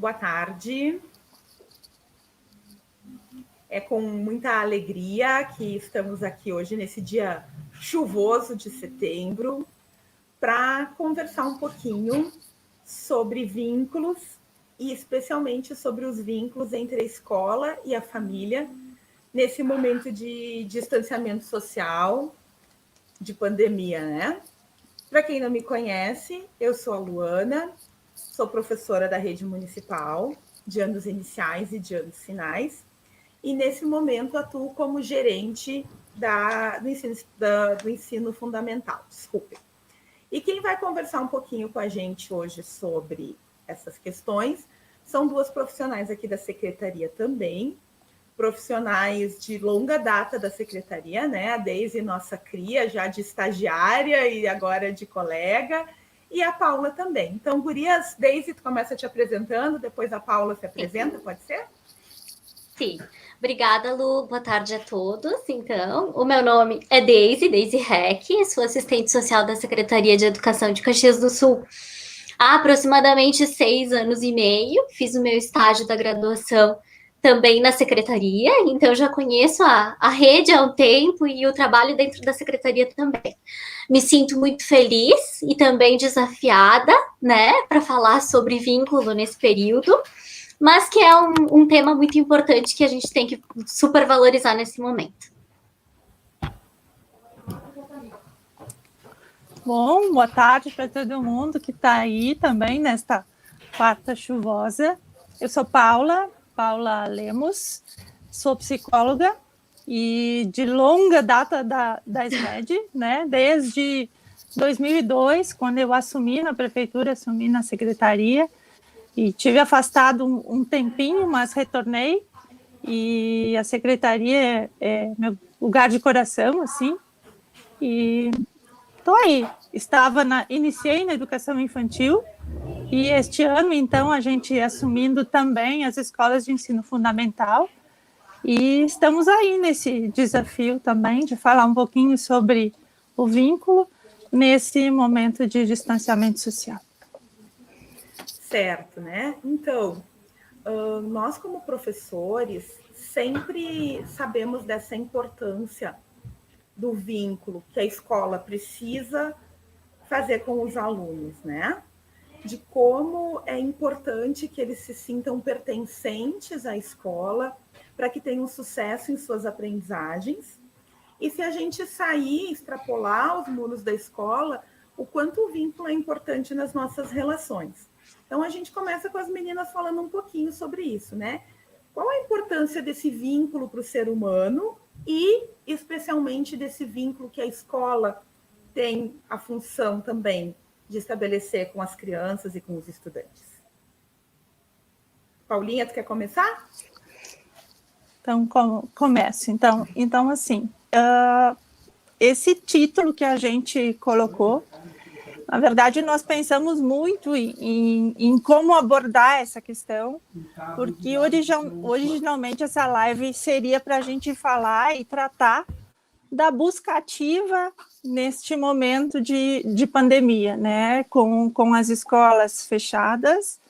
Boa tarde. É com muita alegria que estamos aqui hoje, nesse dia chuvoso de setembro, para conversar um pouquinho sobre vínculos e especialmente sobre os vínculos entre a escola e a família nesse momento de distanciamento social, de pandemia, né? Para quem não me conhece, eu sou a Luana, sou professora da rede municipal de anos iniciais e de anos finais, e nesse momento atuo como gerente do ensino fundamental. Desculpe. E quem vai conversar um pouquinho com a gente hoje sobre essas questões são duas profissionais aqui da secretaria também, profissionais de longa data da secretaria, né? A Deise, nossa cria, já de estagiária e agora de colega, e a Paula também. Então, gurias, Deise, tu começa te apresentando, depois a Paula se apresenta, pode ser? Sim. Obrigada, Lu. Boa tarde a todos. Então, o meu nome é Deise Heck, sou assistente social da Secretaria de Educação de Caxias do Sul há aproximadamente 6 anos e meio. Fiz o meu estágio da graduação também na secretaria, então já conheço a rede há um tempo e o trabalho dentro da secretaria também. Me sinto muito feliz e também desafiada, né, para falar sobre vínculo nesse período, mas que é um tema muito importante que a gente tem que super valorizar nesse momento. Bom, boa tarde para todo mundo que está aí também nesta quarta chuvosa. Eu sou Paula Lemos, sou psicóloga e de longa data da SMED, né? Desde 2002, quando eu assumi na prefeitura, assumi na secretaria, e tive afastado um tempinho, mas retornei, e a secretaria é meu lugar de coração, assim, e estou aí. Iniciei na educação infantil, e este ano, então, a gente assumindo também as escolas de ensino fundamental, e estamos aí nesse desafio também de falar um pouquinho sobre o vínculo nesse momento de distanciamento social. Certo, né? Então, nós como professores sempre sabemos dessa importância do vínculo que a escola precisa fazer com os alunos, né? De como é importante que eles se sintam pertencentes à escola para que tenham sucesso em suas aprendizagens. E se a gente sair, extrapolar os muros da escola, o quanto o vínculo é importante nas nossas relações. Então, a gente começa com as meninas falando um pouquinho sobre isso, né? Qual a importância desse vínculo para o ser humano e, especialmente, desse vínculo que a escola tem a função também de estabelecer com as crianças e com os estudantes? Paulinha, tu quer começar? Então, começo. Então assim, esse título que a gente colocou, na verdade, nós pensamos muito em como abordar essa questão, porque originalmente essa live seria para a gente falar e tratar da busca ativa neste momento de pandemia, né? Com as escolas fechadas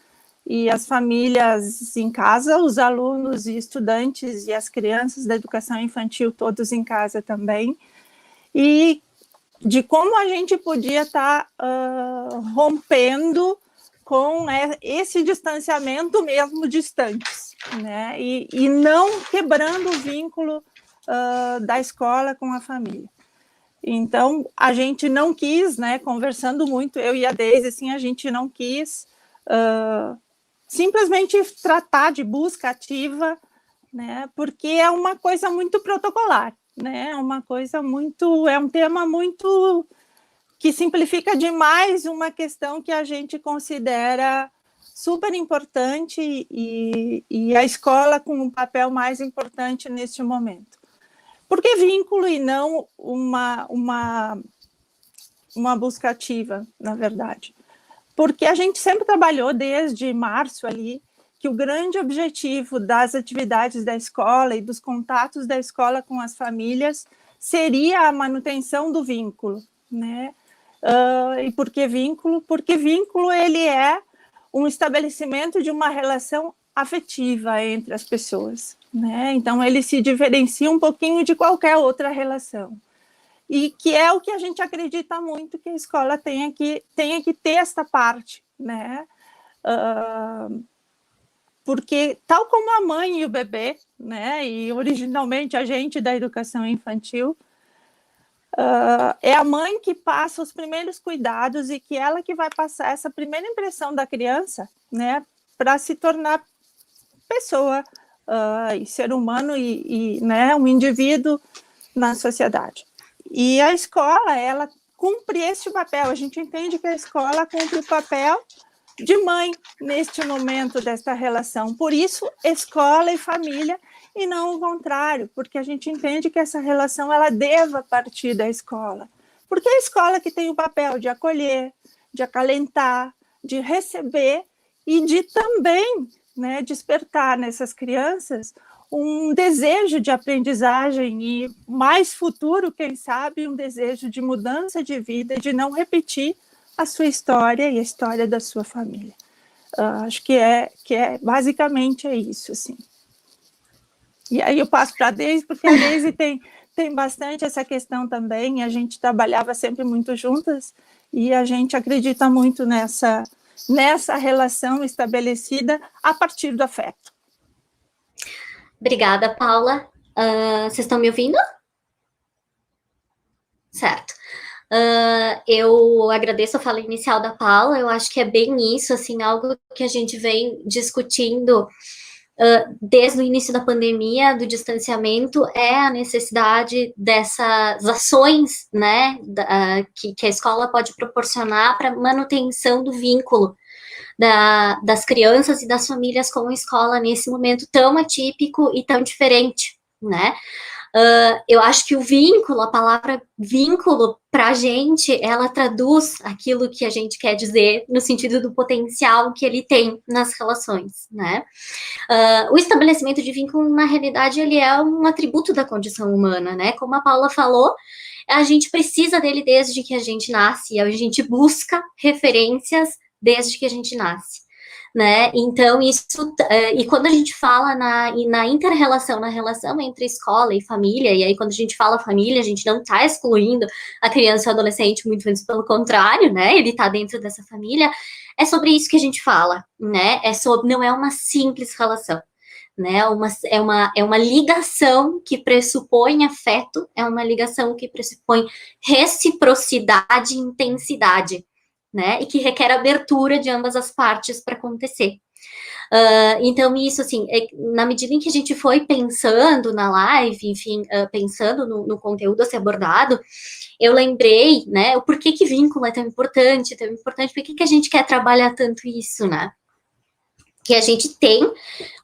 e as famílias em casa, os alunos e estudantes e as crianças da educação infantil todos em casa também, e de como a gente podia estar rompendo com esse distanciamento mesmo distantes, né? E não quebrando o vínculo da escola com a família. Então, a gente não quis, né, conversando muito, eu e a Deise, assim, a gente não quis simplesmente tratar de busca ativa, né, porque é uma coisa muito protocolar, né, é um tema muito que simplifica demais uma questão que a gente considera super importante e a escola com um papel mais importante neste momento. Por que vínculo e não uma busca ativa, na verdade? Porque a gente sempre trabalhou desde março ali que o grande objetivo das atividades da escola e dos contatos da escola com as famílias seria a manutenção do vínculo, né? E por que vínculo? Porque vínculo ele é um estabelecimento de uma relação afetiva entre as pessoas, né? Então, ele se diferencia um pouquinho de qualquer outra relação. E que é o que a gente acredita muito, que a escola tenha que ter esta parte, né? Porque, tal como a mãe e o bebê, né? E originalmente a gente da educação infantil, é a mãe que passa os primeiros cuidados e que ela que vai passar essa primeira impressão da criança, né? Para se tornar pessoa e ser humano e né, um indivíduo na sociedade. E a escola, ela cumpre esse papel. A gente entende que a escola cumpre o papel de mãe neste momento desta relação. Por isso, escola e família, e não o contrário, porque a gente entende que essa relação ela deva partir da escola. Porque é a escola que tem o papel de acolher, de acalentar, de receber e de também, né, despertar nessas crianças um desejo de aprendizagem e, mais futuro, quem sabe, um desejo de mudança de vida, de não repetir a sua história e a história da sua família. Acho que basicamente é isso, assim. E aí eu passo para a Deise, porque a Deise tem bastante essa questão também, a gente trabalhava sempre muito juntas, e a gente acredita muito nessa relação estabelecida a partir do afeto. Obrigada, Paula. Vocês estão me ouvindo? Certo. Eu agradeço a fala inicial da Paula, eu acho que é bem isso, assim, algo que a gente vem discutindo desde o início da pandemia, do distanciamento, é a necessidade dessas ações, né, que a escola pode proporcionar para manutenção do vínculo das crianças e das famílias com a escola nesse momento tão atípico e tão diferente, né? Eu acho que o vínculo, a palavra vínculo, para a gente, ela traduz aquilo que a gente quer dizer no sentido do potencial que ele tem nas relações, né? O estabelecimento de vínculo, na realidade, ele é um atributo da condição humana, né? Como a Paula falou, a gente precisa dele desde que a gente nasce, a gente busca referências desde que a gente nasce, né? Então, isso, e quando a gente fala na inter-relação, na relação entre escola e família, e aí quando a gente fala família, a gente não está excluindo a criança e o adolescente, muito antes pelo contrário, né? Ele está dentro dessa família, é sobre isso que a gente fala, né? Não é uma simples relação, né? É uma ligação que pressupõe afeto, é uma ligação que pressupõe reciprocidade e intensidade, né, e que requer abertura de ambas as partes para acontecer. Então, isso, assim, na medida em que a gente foi pensando na live, enfim, pensando no conteúdo a ser abordado, eu lembrei, né, o porquê que vínculo é tão importante, por que a gente quer trabalhar tanto isso, né? Que a gente tem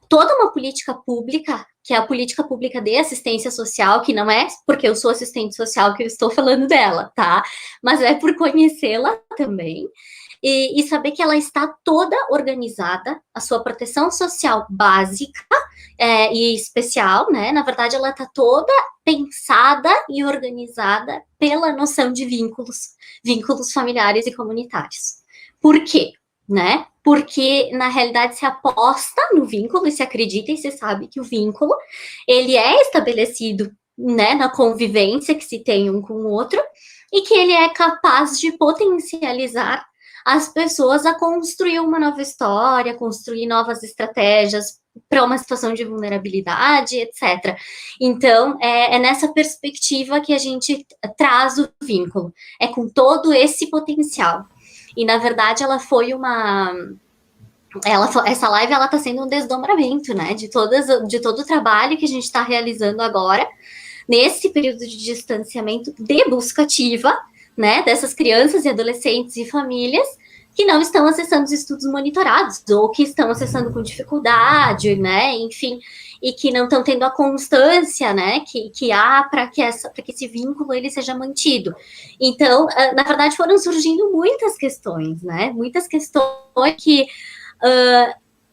toda uma política pública, que é a política pública de assistência social, que não é porque eu sou assistente social que eu estou falando dela, tá? Mas é por conhecê-la também, e saber que ela está toda organizada, a sua proteção social básica e especial, né? Na verdade, ela está toda pensada e organizada pela noção de vínculos familiares e comunitários. Por quê? Né? Porque, na realidade, se aposta no vínculo e se acredita e se sabe que o vínculo, ele é estabelecido, né, na convivência que se tem um com o outro e que ele é capaz de potencializar as pessoas a construir uma nova história, construir novas estratégias para uma situação de vulnerabilidade, etc. Então, é nessa perspectiva que a gente traz o vínculo, é com todo esse potencial. E, na verdade, essa live, ela está sendo um desdobramento, né, de todo o trabalho que a gente está realizando agora, nesse período de distanciamento de busca ativa, né, dessas crianças e adolescentes e famílias que não estão acessando os estudos monitorados, ou que estão acessando com dificuldade, né, enfim, e que não estão tendo a constância, né, que há para que esse vínculo ele seja mantido. Então, na verdade, foram surgindo muitas questões, né, muitas questões que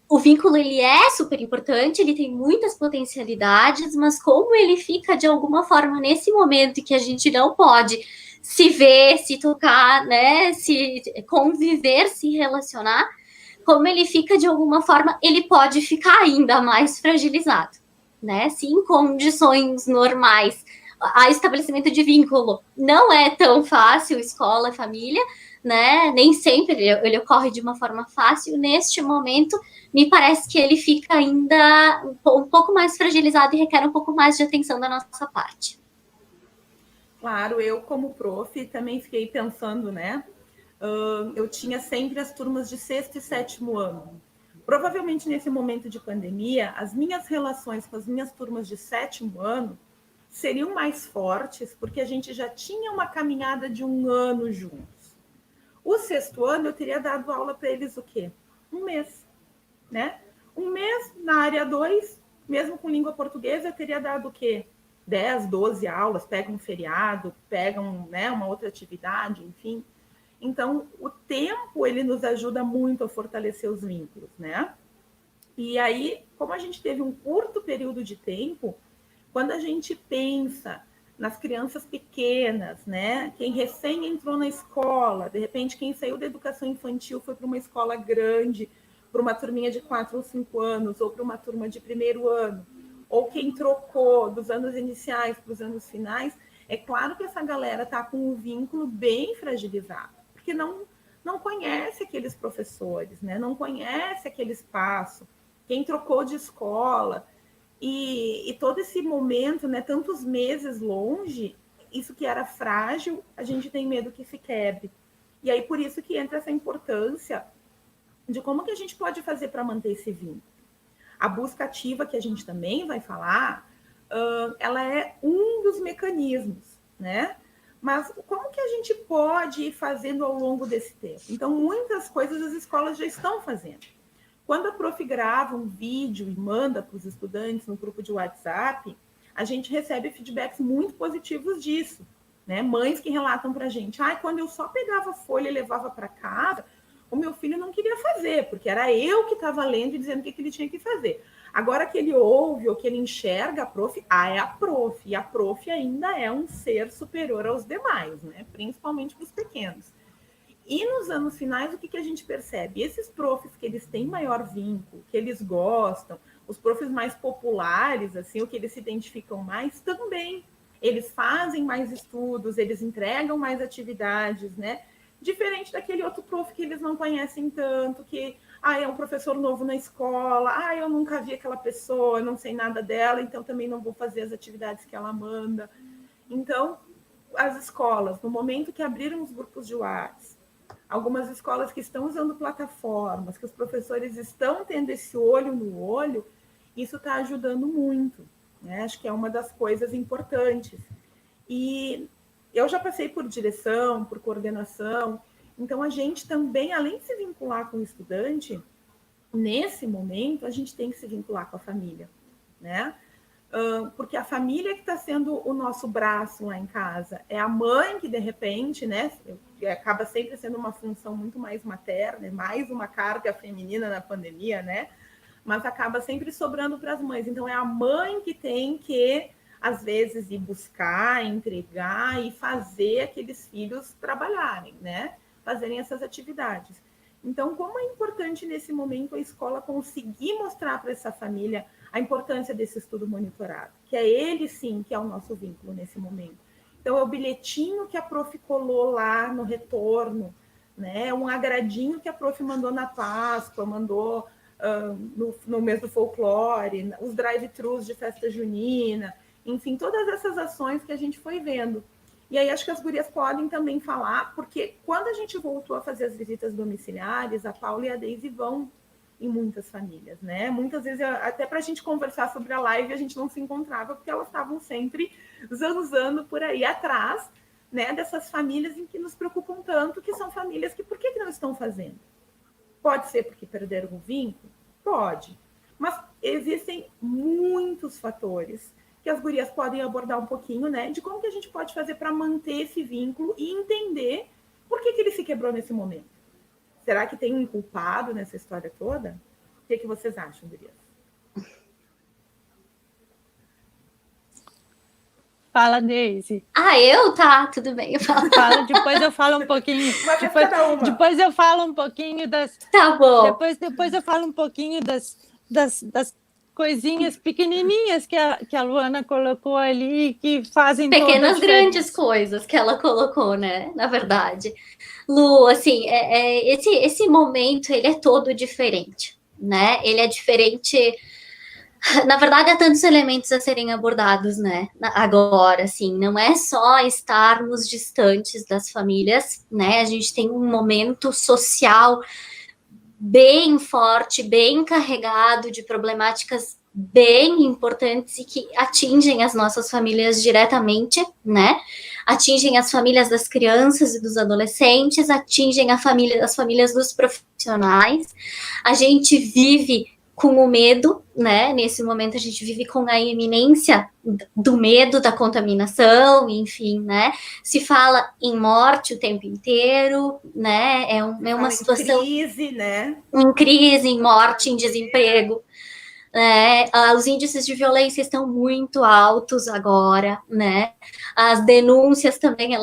o vínculo, ele é super importante, ele tem muitas potencialidades, mas como ele fica, de alguma forma, nesse momento em que a gente não pode se ver, se tocar, né, se conviver, se relacionar, como ele fica de alguma forma, ele pode ficar ainda mais fragilizado, né? Se em condições normais a estabelecimento de vínculo não é tão fácil, escola, família, né? Nem sempre ele ocorre de uma forma fácil. Neste momento, me parece que ele fica ainda um pouco mais fragilizado e requer um pouco mais de atenção da nossa parte. Claro, eu como prof também fiquei pensando, né? Eu tinha sempre as turmas de sexto e sétimo ano. Provavelmente nesse momento de pandemia, as minhas relações com as minhas turmas de sétimo ano seriam mais fortes, porque a gente já tinha uma caminhada de um ano juntos. O sexto ano eu teria dado aula para eles o quê? Um mês, né? Um mês na área 2, mesmo com língua portuguesa, eu teria dado o quê? 10, 12 aulas, pegam um feriado, pegam, né, uma outra atividade, enfim. Então, o tempo, ele nos ajuda muito a fortalecer os vínculos, né? E aí, como a gente teve um curto período de tempo, quando a gente pensa nas crianças pequenas, né? Quem recém entrou na escola, de repente quem saiu da educação infantil foi para uma escola grande, para uma turminha de 4 ou 5 anos, ou para uma turma de primeiro ano, ou quem trocou dos anos iniciais para os anos finais, é claro que essa galera está com um vínculo bem fragilizado, porque não conhece aqueles professores, né? Não conhece aquele espaço. Quem trocou de escola, e todo esse momento, né, tantos meses longe, isso que era frágil, a gente tem medo que se quebre. E aí por isso que entra essa importância de como que a gente pode fazer para manter esse vínculo. A busca ativa, que a gente também vai falar, ela é um dos mecanismos, né? Mas como que a gente pode ir fazendo ao longo desse tempo? Então, muitas coisas as escolas já estão fazendo. Quando a prof grava um vídeo e manda para os estudantes no grupo de WhatsApp, a gente recebe feedbacks muito positivos disso, né? Mães que relatam para a gente, quando eu só pegava a folha e levava para casa, o meu filho não queria fazer, porque era eu que estava lendo e dizendo o que ele tinha que fazer. Agora que ele ouve ou que ele enxerga a prof, é a prof, e a prof ainda é um ser superior aos demais, né? Principalmente para os pequenos. E nos anos finais, o que a gente percebe? Esses profs que eles têm maior vínculo, que eles gostam, os profs mais populares, assim, o que eles se identificam mais, também. Eles fazem mais estudos, eles entregam mais atividades, né? Diferente daquele outro prof que eles não conhecem tanto, que é um professor novo na escola, eu nunca vi aquela pessoa, não sei nada dela, então também não vou fazer as atividades que ela manda. Então, as escolas, no momento que abriram os grupos de WhatsApp, algumas escolas que estão usando plataformas, que os professores estão tendo esse olho no olho, isso está ajudando muito, né? Acho que é uma das coisas importantes. E eu já passei por direção, por coordenação, então a gente também, além de se vincular com o estudante, nesse momento a gente tem que se vincular com a família, né? Porque a família que está sendo o nosso braço lá em casa, é a mãe que de repente, né, acaba sempre sendo uma função muito mais materna, mais uma carga feminina na pandemia, né, mas acaba sempre sobrando para as mães. Então é a mãe que tem que, às vezes, ir buscar, entregar e fazer aqueles filhos trabalharem, né, fazerem essas atividades. Então, como é importante nesse momento a escola conseguir mostrar para essa família a importância desse estudo monitorado, que é ele sim que é o nosso vínculo nesse momento. Então, é o bilhetinho que a prof colou lá no retorno, né? Um agradinho que a prof mandou na Páscoa, mandou no mês do folclore, os drive-thrus de festa junina, enfim, todas essas ações que a gente foi vendo. E aí acho que as gurias podem também falar, porque quando a gente voltou a fazer as visitas domiciliares, a Paula e a Deise vão em muitas famílias, né? Muitas vezes, até para a gente conversar sobre a live, a gente não se encontrava, porque elas estavam sempre zanzando por aí atrás, né? Dessas famílias em que nos preocupam tanto, que são famílias que por que não estão fazendo? Pode ser porque perderam o vínculo? Pode. Mas existem muitos fatores que as gurias podem abordar um pouquinho, né? De como que a gente pode fazer para manter esse vínculo e entender por que ele se quebrou nesse momento. Será que tem um culpado nessa história toda? O que vocês acham, gurias? Fala, Deise. Ah, eu? Tá, tudo bem, eu falo. Depois eu falo um pouquinho. Depois eu falo um pouquinho das... Tá bom. Depois eu falo um pouquinho das coisinhas pequenininhas que a Luana colocou ali, que fazem pequenas, grandes coisas que ela colocou, né? Na verdade. Lu, assim, esse momento, ele é todo diferente, né? Ele é diferente... Na verdade, há tantos elementos a serem abordados, né? Agora, assim, não é só estarmos distantes das famílias, né? A gente tem um momento social bem forte, bem carregado de problemáticas bem importantes e que atingem as nossas famílias diretamente, né? Atingem as famílias das crianças e dos adolescentes, atingem as famílias dos profissionais. A gente vive com o medo, né? Nesse momento a gente vive com a iminência do medo da contaminação, enfim, né? Se fala em morte o tempo inteiro, né? É uma situação... Em crise, né? Em crise, em morte, em desemprego. Os índices de violência estão muito altos agora, né? As denúncias também,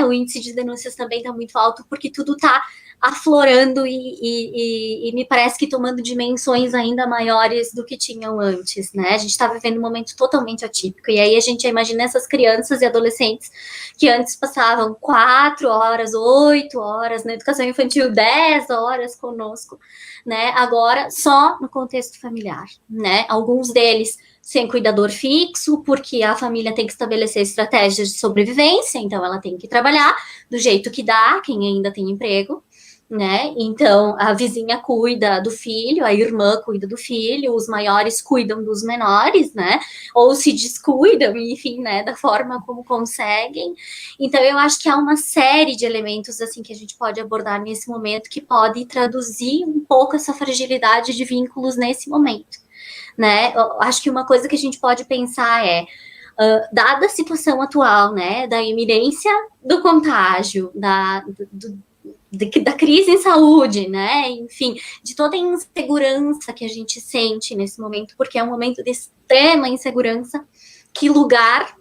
o índice de denúncias também está muito alto, porque tudo está aflorando e me parece que tomando dimensões ainda maiores do que tinham antes, né? A gente está vivendo um momento totalmente atípico, e aí a gente imagina essas crianças e adolescentes que antes passavam 4 horas, 8 horas na educação infantil, 10 horas conosco, né? Agora só no contexto familiar, né? Alguns deles sem cuidador fixo, porque a família tem que estabelecer estratégias de sobrevivência, então ela tem que trabalhar do jeito que dá, quem ainda tem emprego, né? Então a vizinha cuida do filho, a irmã cuida do filho, os maiores cuidam dos menores, né? Ou se descuidam, enfim, né? Da forma como conseguem. Então eu acho que há uma série de elementos assim que a gente pode abordar nesse momento que pode traduzir um pouco essa fragilidade de vínculos nesse momento, né? Eu acho que uma coisa que a gente pode pensar dada a situação atual, né? Da iminência do contágio, da crise em saúde, né? Enfim, de toda a insegurança que a gente sente nesse momento, porque é um momento de extrema insegurança, que lugar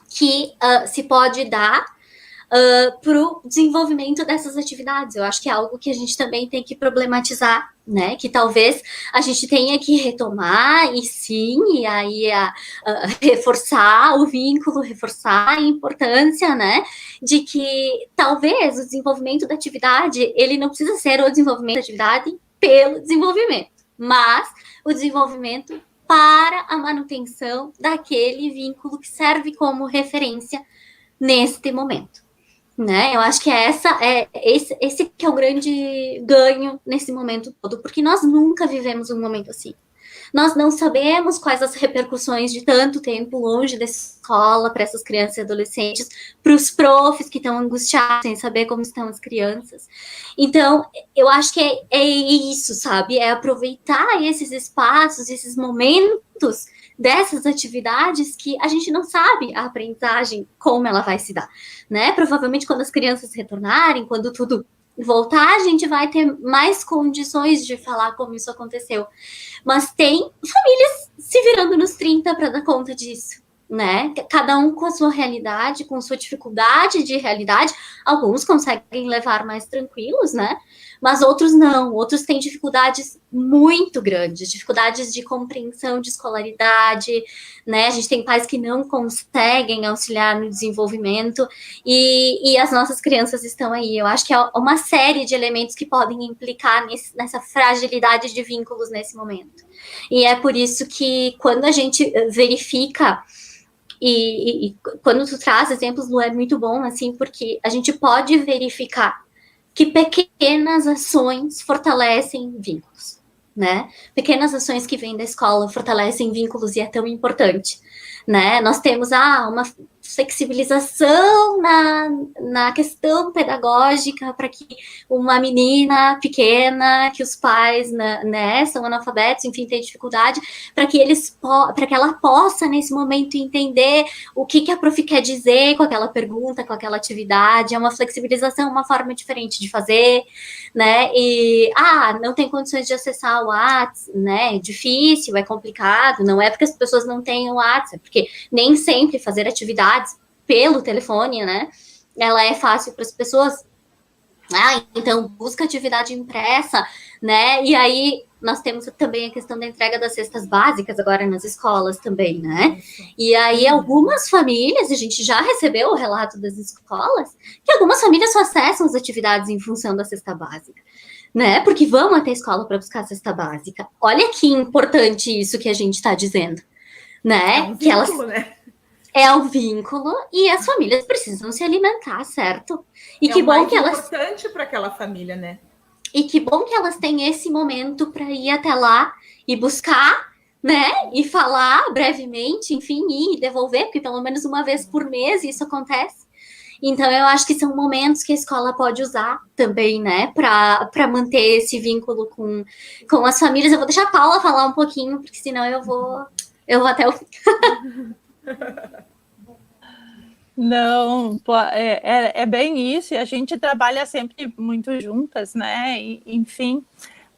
que se pode dar para o desenvolvimento dessas atividades. Eu acho que é algo que a gente também tem que problematizar, né? Que talvez a gente tenha que retomar e sim, e aí reforçar o vínculo, reforçar a importância, né? De que talvez o desenvolvimento da atividade, ele não precisa ser o desenvolvimento da atividade pelo desenvolvimento, mas o desenvolvimento para a manutenção daquele vínculo que serve como referência neste momento. Né? Eu acho que esse que é o grande ganho nesse momento todo, porque nós nunca vivemos um momento assim. Nós não sabemos quais as repercussões de tanto tempo longe da escola para essas crianças e adolescentes, para os profs que estão angustiados sem saber como estão as crianças. Então, eu acho que é isso, sabe? É aproveitar esses espaços, esses momentos dessas atividades que a gente não sabe a aprendizagem, como ela vai se dar, né? Provavelmente quando as crianças retornarem, quando tudo voltar, a gente vai ter mais condições de falar como isso aconteceu. Mas tem famílias se virando nos 30 para dar conta disso, né? Cada um com a sua realidade, com sua dificuldade de realidade. Alguns conseguem levar mais tranquilos, né? Mas outros não. Outros têm dificuldades muito grandes, dificuldades de compreensão de escolaridade, né? A gente tem pais que não conseguem auxiliar no desenvolvimento e as nossas crianças estão aí. Eu acho que é uma série de elementos que podem implicar nessa fragilidade de vínculos nesse momento. E é por isso que quando a gente verifica e quando tu traz exemplos, Lu, é muito bom, assim, porque a gente pode verificar que pequenas ações fortalecem vínculos, né? Pequenas ações que vêm da escola fortalecem vínculos e é tão importante, né? Nós temos uma flexibilização na questão pedagógica para que uma menina pequena, que os pais, né, são analfabetos, enfim, tem dificuldade, para que ela possa, nesse momento, entender o que a prof quer dizer com aquela pergunta, com aquela atividade. É uma flexibilização, uma forma diferente de fazer, né? E, não tem condições de acessar o WhatsApp, né? É difícil, é complicado, não é porque as pessoas não têm o WhatsApp, porque nem sempre fazer atividades pelo telefone, né? Ela é fácil para as pessoas. Então busca atividade impressa, né? E aí nós temos também a questão da entrega das cestas básicas agora nas escolas também, né? E aí algumas famílias, a gente já recebeu o relato das escolas, que algumas famílias só acessam as atividades em função da cesta básica, né? Porque vão até a escola para buscar a cesta básica. Olha que importante isso que a gente está dizendo, né? É um vínculo, né? É o vínculo e as famílias precisam se alimentar, certo? E que o bom mais que elas importante para aquela família, né? E que bom que elas têm esse momento para ir até lá e buscar, né? E falar brevemente, enfim, e devolver, porque pelo menos uma vez por mês isso acontece. Então, eu acho que são momentos que a escola pode usar também, né, para manter esse vínculo com as famílias. Eu vou deixar a Paula falar um pouquinho, porque senão eu vou até o fim. Não, é bem isso, e a gente trabalha sempre muito juntas, né? Enfim,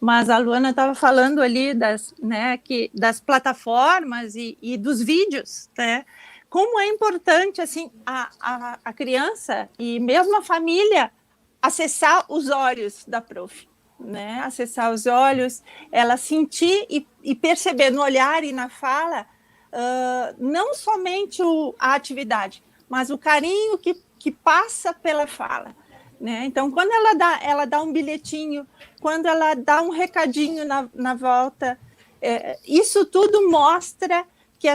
mas a Luana estava falando ali das plataformas e dos vídeos, né? Como é importante assim a criança e mesmo a família acessar os olhos da prof, né? Acessar os olhos, ela sentir e perceber no olhar e na fala, não somente a atividade, mas o carinho que passa pela fala, né? Então, quando ela dá um bilhetinho, quando ela dá um recadinho na volta, isso tudo mostra que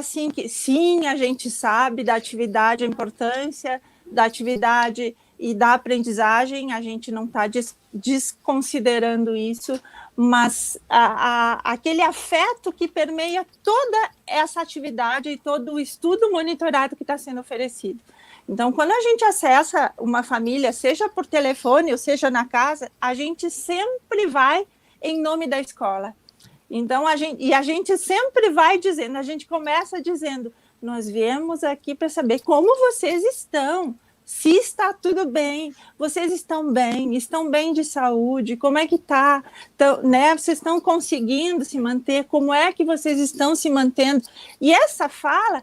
sim, a gente sabe da atividade, a importância da atividade e da aprendizagem, a gente não está desconsiderando isso, mas aquele afeto que permeia toda essa atividade e todo o estudo monitorado que está sendo oferecido. Então, quando a gente acessa uma família, seja por telefone ou seja na casa, a gente sempre vai em nome da escola. Então, a gente sempre vai dizendo, a gente começa dizendo, nós viemos aqui para saber como vocês estão, se está tudo bem, vocês estão bem de saúde, como é que está, né? Vocês estão conseguindo se manter, como é que vocês estão se mantendo? E essa fala,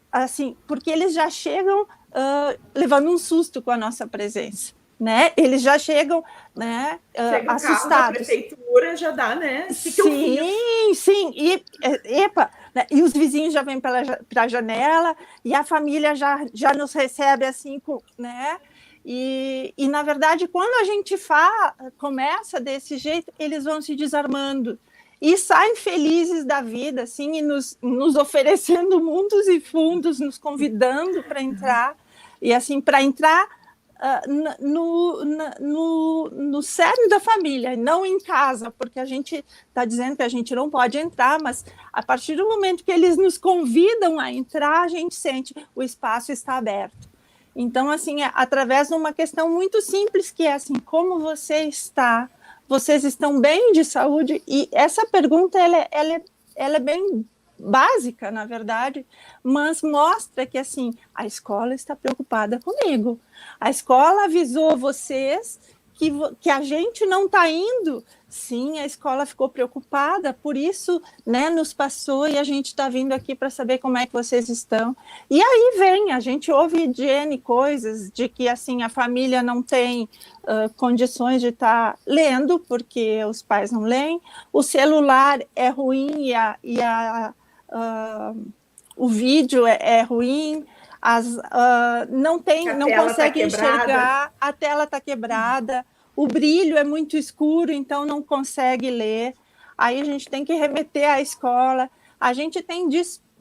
assim, porque eles já chegam levando um susto com a nossa presença, né? Eles já chegam, né, assustados. O carro da prefeitura já dá, né? Sim, né? E os vizinhos já vêm para a janela e a família já nos recebe assim, né? E na verdade, quando a gente começa desse jeito, eles vão se desarmando e saem felizes da vida, assim, e nos oferecendo mundos e fundos, nos convidando para entrar, e assim, para entrar no cerne da família, não em casa, porque a gente está dizendo que a gente não pode entrar, mas a partir do momento que eles nos convidam a entrar, a gente sente o espaço está aberto. Então, assim, através de uma questão muito simples, que é assim, como você está? Vocês estão bem de saúde? E essa pergunta, ela é bem básica, na verdade, mas mostra que, assim, a escola está preocupada comigo. A escola avisou vocês que a gente não está indo. Sim, a escola ficou preocupada, por isso, né, nos passou e a gente está vindo aqui para saber como é que vocês estão. E aí a gente ouve de N coisas, de que assim, a família não tem condições de estar lendo, porque os pais não leem, o celular é ruim o vídeo é ruim, não consegue enxergar, a tela está quebrada, o brilho é muito escuro, então não consegue ler. Aí a gente tem que remeter à escola. A gente tem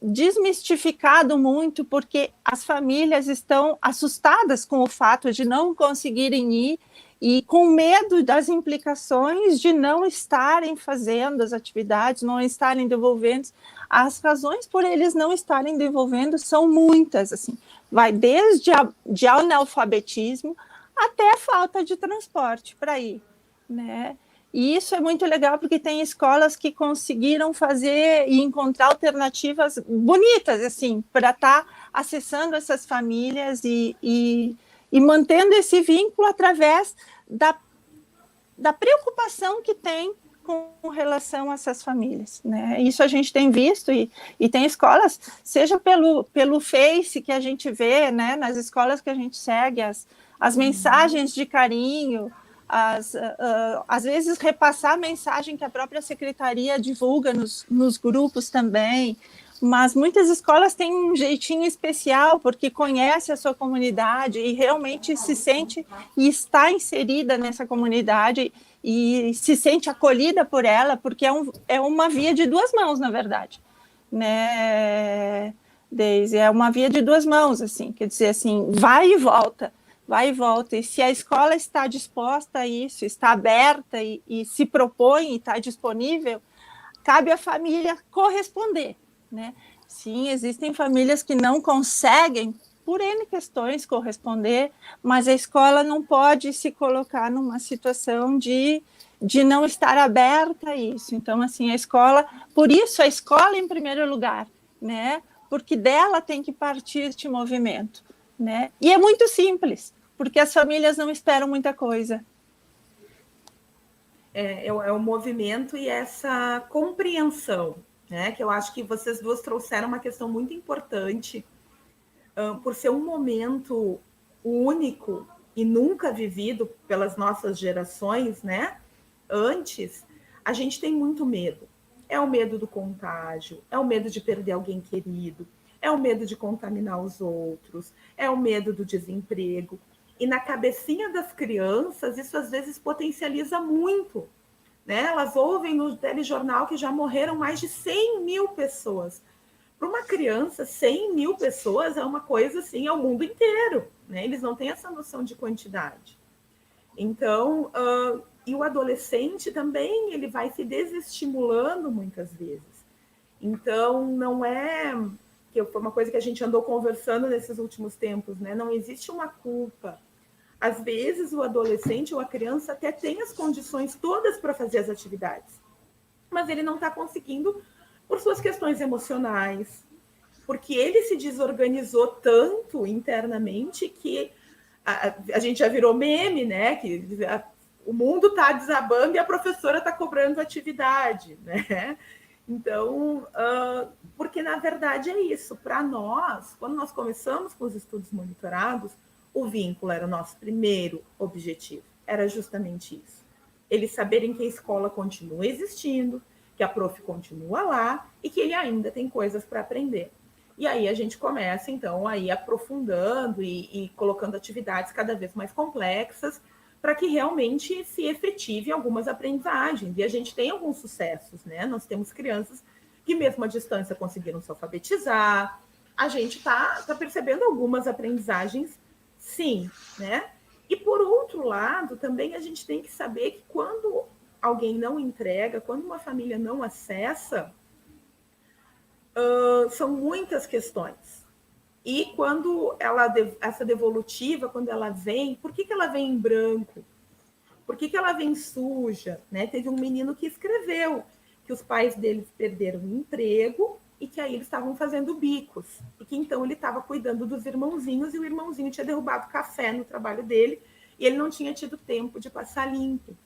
desmistificado muito, porque as famílias estão assustadas com o fato de não conseguirem ir e com medo das implicações de não estarem fazendo as atividades, não estarem devolvendo. As razões por eles não estarem devolvendo são muitas, assim, vai desde de analfabetismo até a falta de transporte para ir, né? E isso é muito legal porque tem escolas que conseguiram fazer e encontrar alternativas bonitas, assim, para estar acessando essas famílias e mantendo esse vínculo através da preocupação que tem com relação a essas famílias, né? Isso a gente tem visto e tem escolas, seja pelo Face que a gente vê, né, nas escolas que a gente segue, as mensagens de carinho, às vezes repassar a mensagem que a própria secretaria divulga nos grupos também, mas muitas escolas têm um jeitinho especial porque conhece a sua comunidade e realmente se sente e está inserida nessa comunidade e se sente acolhida por ela, porque é uma via de duas mãos, na verdade, né, Deise? É uma via de duas mãos, assim, quer dizer, assim, vai e volta, e se a escola está disposta a isso, está aberta e se propõe e está disponível, cabe à família corresponder, né? Sim, existem famílias que não conseguem, por N questões, corresponder, mas a escola não pode se colocar numa situação de não estar aberta a isso. Então, assim, por isso a escola em primeiro lugar, né? Porque dela tem que partir este movimento, né? E é muito simples, porque as famílias não esperam muita coisa. É o movimento e essa compreensão, né? Que eu acho que vocês duas trouxeram uma questão muito importante, por ser um momento único e nunca vivido pelas nossas gerações, né? Antes, a gente tem muito medo. É o medo do contágio, é o medo de perder alguém querido, é o medo de contaminar os outros, é o medo do desemprego. E na cabecinha das crianças, isso às vezes potencializa muito, né? Elas ouvem no telejornal que já morreram mais de 100 mil pessoas. Para uma criança, 100 mil pessoas é uma coisa assim, é o mundo inteiro, né? Eles não têm essa noção de quantidade. Então, e o adolescente também, ele vai se desestimulando muitas vezes. Então, não é... que foi uma coisa que a gente andou conversando nesses últimos tempos, né? Não existe uma culpa. Às vezes, o adolescente ou a criança até tem as condições todas para fazer as atividades, mas ele não está conseguindo por suas questões emocionais, porque ele se desorganizou tanto internamente que a gente já virou meme, né? Que o mundo está desabando e a professora está cobrando atividade, né? Então, porque na verdade é isso. Para nós, quando nós começamos com os estudos monitorados, o vínculo era o nosso primeiro objetivo. Era justamente isso. Eles saberem que a escola continua existindo, que a prof continua lá e que ele ainda tem coisas para aprender. E aí a gente começa, então, aí aprofundando e colocando atividades cada vez mais complexas para que realmente se efetive algumas aprendizagens. E a gente tem alguns sucessos, né? Nós temos crianças que, mesmo à distância, conseguiram se alfabetizar. A gente está percebendo algumas aprendizagens, sim, né? E, por outro lado, também a gente tem que saber que quando alguém não entrega, quando uma família não acessa, são muitas questões. E quando essa devolutiva, quando ela vem, por que ela vem em branco? Por que ela vem suja? Né? Teve um menino que escreveu que os pais deles perderam o emprego e que aí eles estavam fazendo bicos. E que então ele estava cuidando dos irmãozinhos e o irmãozinho tinha derrubado café no trabalho dele e ele não tinha tido tempo de passar limpo.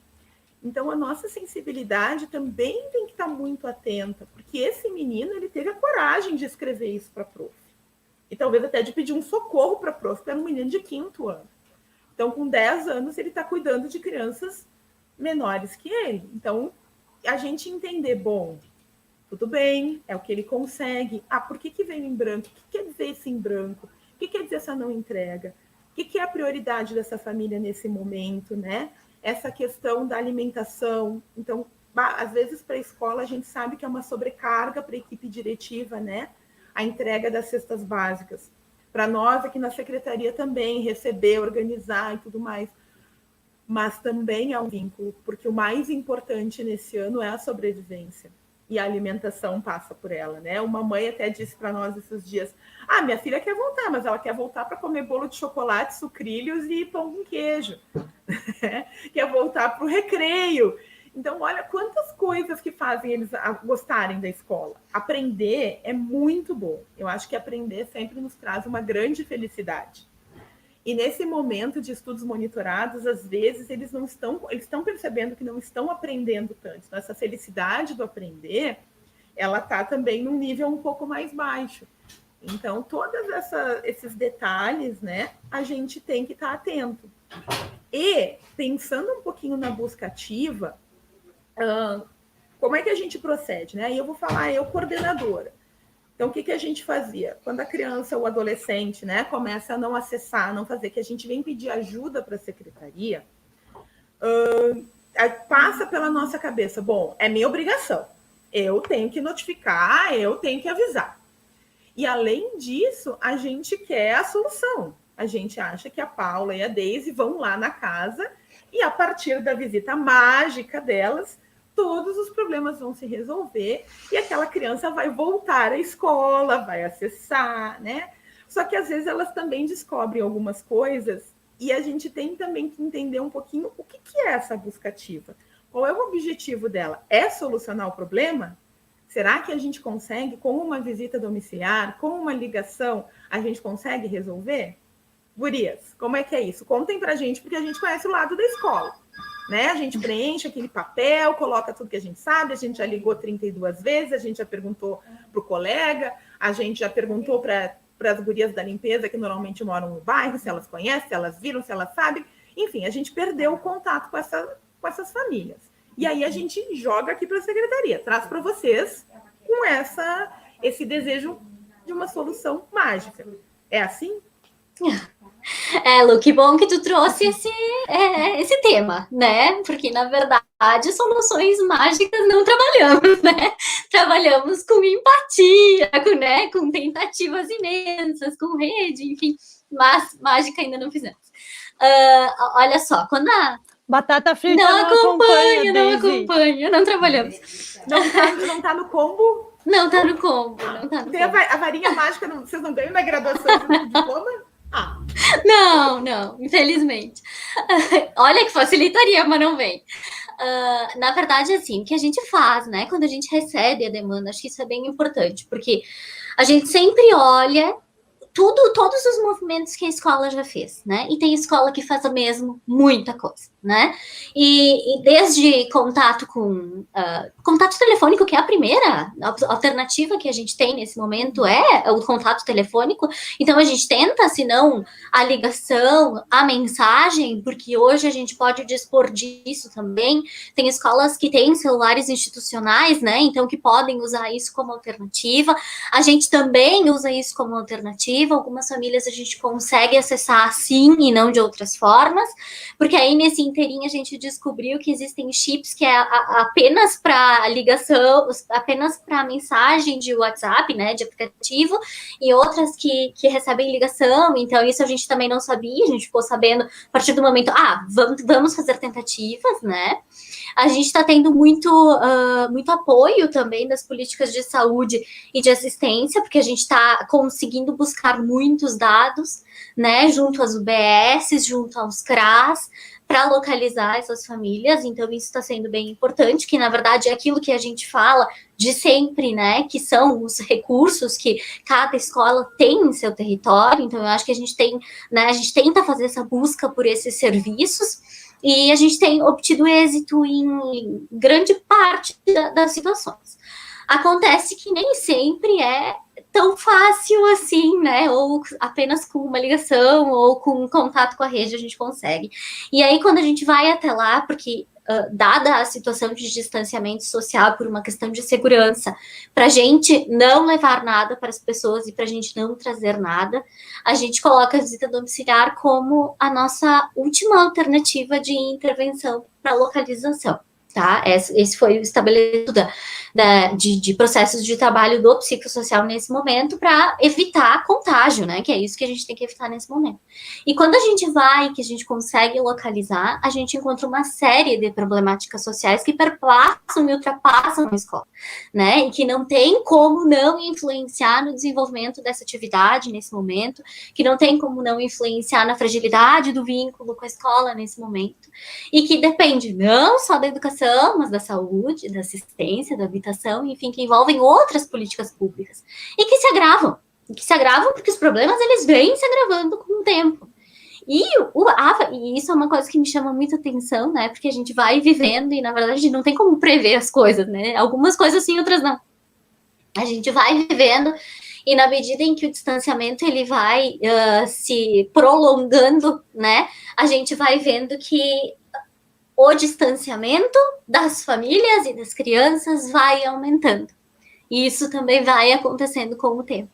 Então, a nossa sensibilidade também tem que estar muito atenta, porque esse menino ele teve a coragem de escrever isso para a prof. E talvez até de pedir um socorro para a prof, porque era um menino de 5º ano. Então, com 10 anos, ele está cuidando de crianças menores que ele. Então, a gente entender, bom, tudo bem, é o que ele consegue. Por que veio em branco? O que quer dizer esse em branco? O que quer dizer essa não entrega? O que é a prioridade dessa família nesse momento, né? Essa questão da alimentação. Então, às vezes, para a escola, a gente sabe que é uma sobrecarga para a equipe diretiva, né? A entrega das cestas básicas. Para nós, aqui na secretaria também, receber, organizar e tudo mais. mas também é um vínculo, porque o mais importante nesse ano é a sobrevivência. E a alimentação passa por ela, né? Uma mãe até disse para nós esses dias: ah, minha filha quer voltar, mas ela quer voltar para comer bolo de chocolate, sucrilhos e pão com queijo. Quer voltar para o recreio. Então, olha quantas coisas que fazem eles gostarem da escola. Aprender é muito bom. Eu acho que aprender sempre nos traz uma grande felicidade. E nesse momento de estudos monitorados, às vezes eles estão percebendo que não estão aprendendo tanto. Então, essa felicidade do aprender, ela está também num nível um pouco mais baixo. Então, todos esses detalhes, né, a gente tem que estar atento. E, pensando um pouquinho na busca ativa, como é que a gente procede, né? Aí eu vou falar, eu coordenadora. Então, o que a gente fazia? Quando a criança ou o adolescente, né, começa a não acessar, não fazer, que a gente vem pedir ajuda para a secretaria, passa pela nossa cabeça, bom, é minha obrigação, eu tenho que notificar, eu tenho que avisar. E, além disso, a gente quer a solução. A gente acha que a Paula e a Deise vão lá na casa e, a partir da visita mágica delas, todos os problemas vão se resolver e aquela criança vai voltar à escola, vai acessar, né? Só que, às vezes, elas também descobrem algumas coisas e a gente tem também que entender um pouquinho o que é essa busca ativa. Qual é o objetivo dela? É solucionar o problema? Será que a gente consegue, com uma visita domiciliar, com uma ligação, a gente consegue resolver? Gurias, como é que é isso? Contem pra gente, porque a gente conhece o lado da escola. Né? A gente preenche aquele papel, coloca tudo que a gente sabe, a gente já ligou 32 vezes, a gente já perguntou para o colega, a gente já perguntou para as gurias da limpeza, que normalmente moram no bairro, se elas conhecem, se elas viram, se elas sabem. Enfim, a gente perdeu o contato com essas famílias. E aí a gente joga aqui para a secretaria, traz para vocês com esse desejo de uma solução mágica. É assim? Lu, que bom que tu trouxe esse tema, né? Porque, na verdade, soluções mágicas não trabalhamos, né? Trabalhamos com empatia, com tentativas imensas, com rede, enfim, mas mágica ainda não fizemos. Olha só, quando a batata frita não acompanha, não trabalhamos. Não tá no combo? Não tá no combo, Tem a varinha mágica, vocês não ganham na graduação do diploma? Não, infelizmente. Olha que facilitaria, mas não vem. Na verdade, assim, o que a gente faz, né? Quando a gente recebe a demanda, acho que isso é bem importante, porque a gente sempre olha todos os movimentos que a escola já fez, né? E tem escola que faz mesmo muita coisa, né? E desde contato telefônico, que é a primeira alternativa que a gente tem nesse momento, é o contato telefônico. Então, a gente tenta, se não a ligação, a mensagem, porque hoje a gente pode dispor disso também. Tem escolas que têm celulares institucionais, né? Então, que podem usar isso como alternativa. A gente também usa isso como alternativa. Algumas famílias a gente consegue acessar assim e não de outras formas, porque aí nesse inteirinho a gente descobriu que existem chips que é apenas para ligação, apenas para mensagem de WhatsApp, né, de aplicativo, e outras que recebem ligação. Então isso a gente também não sabia, a gente ficou sabendo a partir do momento, vamos fazer tentativas, né? A gente está tendo muito apoio também das políticas de saúde e de assistência, porque a gente está conseguindo buscar muitos dados, né, junto às UBS, junto aos CRAS, para localizar essas famílias. Então, isso está sendo bem importante, que, na verdade, é aquilo que a gente fala de sempre, né, que são os recursos que cada escola tem em seu território. Então, eu acho que a gente tem, né, a gente tenta fazer essa busca por esses serviços, e a gente tem obtido êxito em grande parte das situações. Acontece que nem sempre é tão fácil assim, né? Ou apenas com uma ligação ou com um contato com a rede a gente consegue. E aí, quando a gente vai até lá, porque dada a situação de distanciamento social por uma questão de segurança, para a gente não levar nada para as pessoas e para a gente não trazer nada, a gente coloca a visita domiciliar como a nossa última alternativa de intervenção para localização, tá? Esse foi o estabelecimento de processos de trabalho do psicossocial nesse momento para evitar contágio, né? Que é isso que a gente tem que evitar nesse momento. E quando a gente vai, que a gente consegue localizar, a gente encontra uma série de problemáticas sociais que perpassam e ultrapassam a escola, né? E que não tem como não influenciar no desenvolvimento dessa atividade nesse momento, que não tem como não influenciar na fragilidade do vínculo com a escola nesse momento, e que depende não só da educação, mas da saúde, da assistência, da habitação, enfim, que envolvem outras políticas públicas e que se agravam porque os problemas eles vêm se agravando com o tempo. E isso é uma coisa que me chama muita atenção, né? Porque a gente vai vivendo e, na verdade, não tem como prever as coisas, né? Algumas coisas sim, outras não. A gente vai vivendo e, na medida em que o distanciamento ele vai se prolongando, né? A gente vai vendo que o distanciamento das famílias e das crianças vai aumentando. E isso também vai acontecendo com o tempo.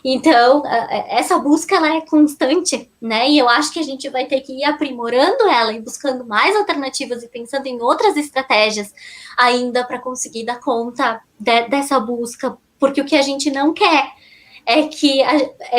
Então, essa busca ela é constante, né? E eu acho que a gente vai ter que ir aprimorando ela e buscando mais alternativas e pensando em outras estratégias ainda para conseguir dar conta dessa busca, porque o que a gente não quer é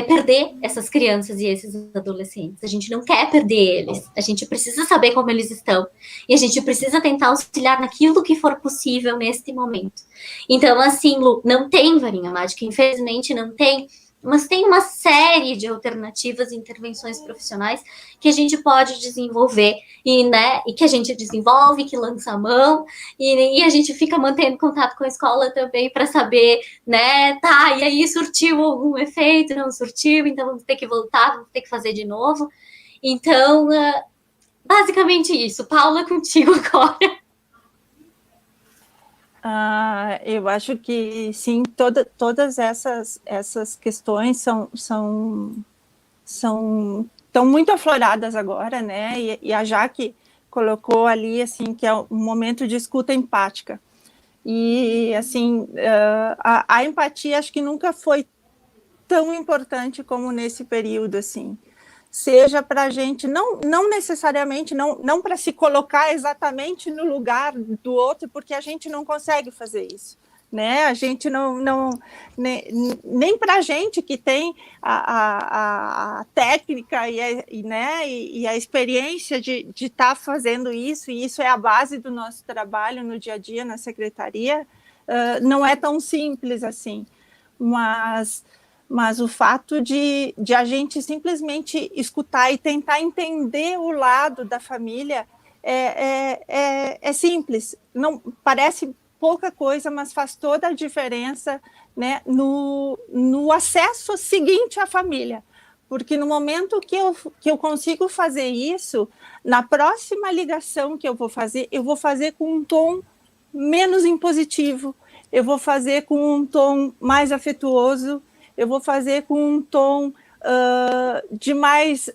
perder essas crianças e esses adolescentes. A gente não quer perder eles. A gente precisa saber como eles estão. E a gente precisa tentar auxiliar naquilo que for possível neste momento. Então, assim, Lu, não tem varinha mágica. Infelizmente, não tem. Mas tem uma série de alternativas e intervenções profissionais que a gente pode desenvolver e que a gente desenvolve, que lança a mão, e a gente fica mantendo contato com a escola também para saber, né, tá, e aí surtiu algum efeito, não surtiu, então vamos ter que voltar, vamos ter que fazer de novo. Então, basicamente isso. Paula, contigo agora. Eu acho que sim, todas essas questões estão muito afloradas agora, né? E a Jaque colocou ali assim que é um momento de escuta empática. E assim, a empatia acho que nunca foi tão importante como nesse período, assim. Seja para a gente, não necessariamente, não para se colocar exatamente no lugar do outro, porque a gente não consegue fazer isso, né? A gente nem para a gente que tem a técnica e a experiência de estar fazendo isso, e isso é a base do nosso trabalho no dia a dia na secretaria, não é tão simples assim, mas o fato de a gente simplesmente escutar e tentar entender o lado da família é simples. Não parece pouca coisa, mas faz toda a diferença, né, no acesso seguinte à família. Porque no momento que eu consigo fazer isso, na próxima ligação que eu vou fazer com um tom menos impositivo, eu vou fazer com um tom mais afetuoso, eu vou fazer com um tom de mais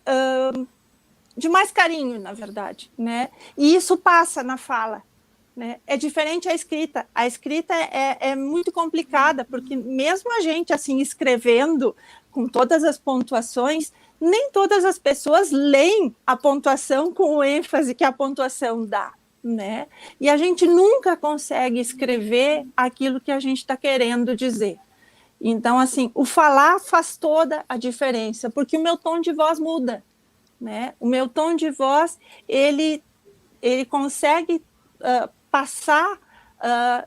carinho, na verdade, né? E isso passa na fala, né? É diferente a escrita. A escrita é muito complicada, porque mesmo a gente assim escrevendo com todas as pontuações, nem todas as pessoas leem a pontuação com o ênfase que a pontuação dá, né? E a gente nunca consegue escrever aquilo que a gente está querendo dizer. Então, assim, o falar faz toda a diferença, porque o meu tom de voz muda, né? O meu tom de voz, ele consegue passar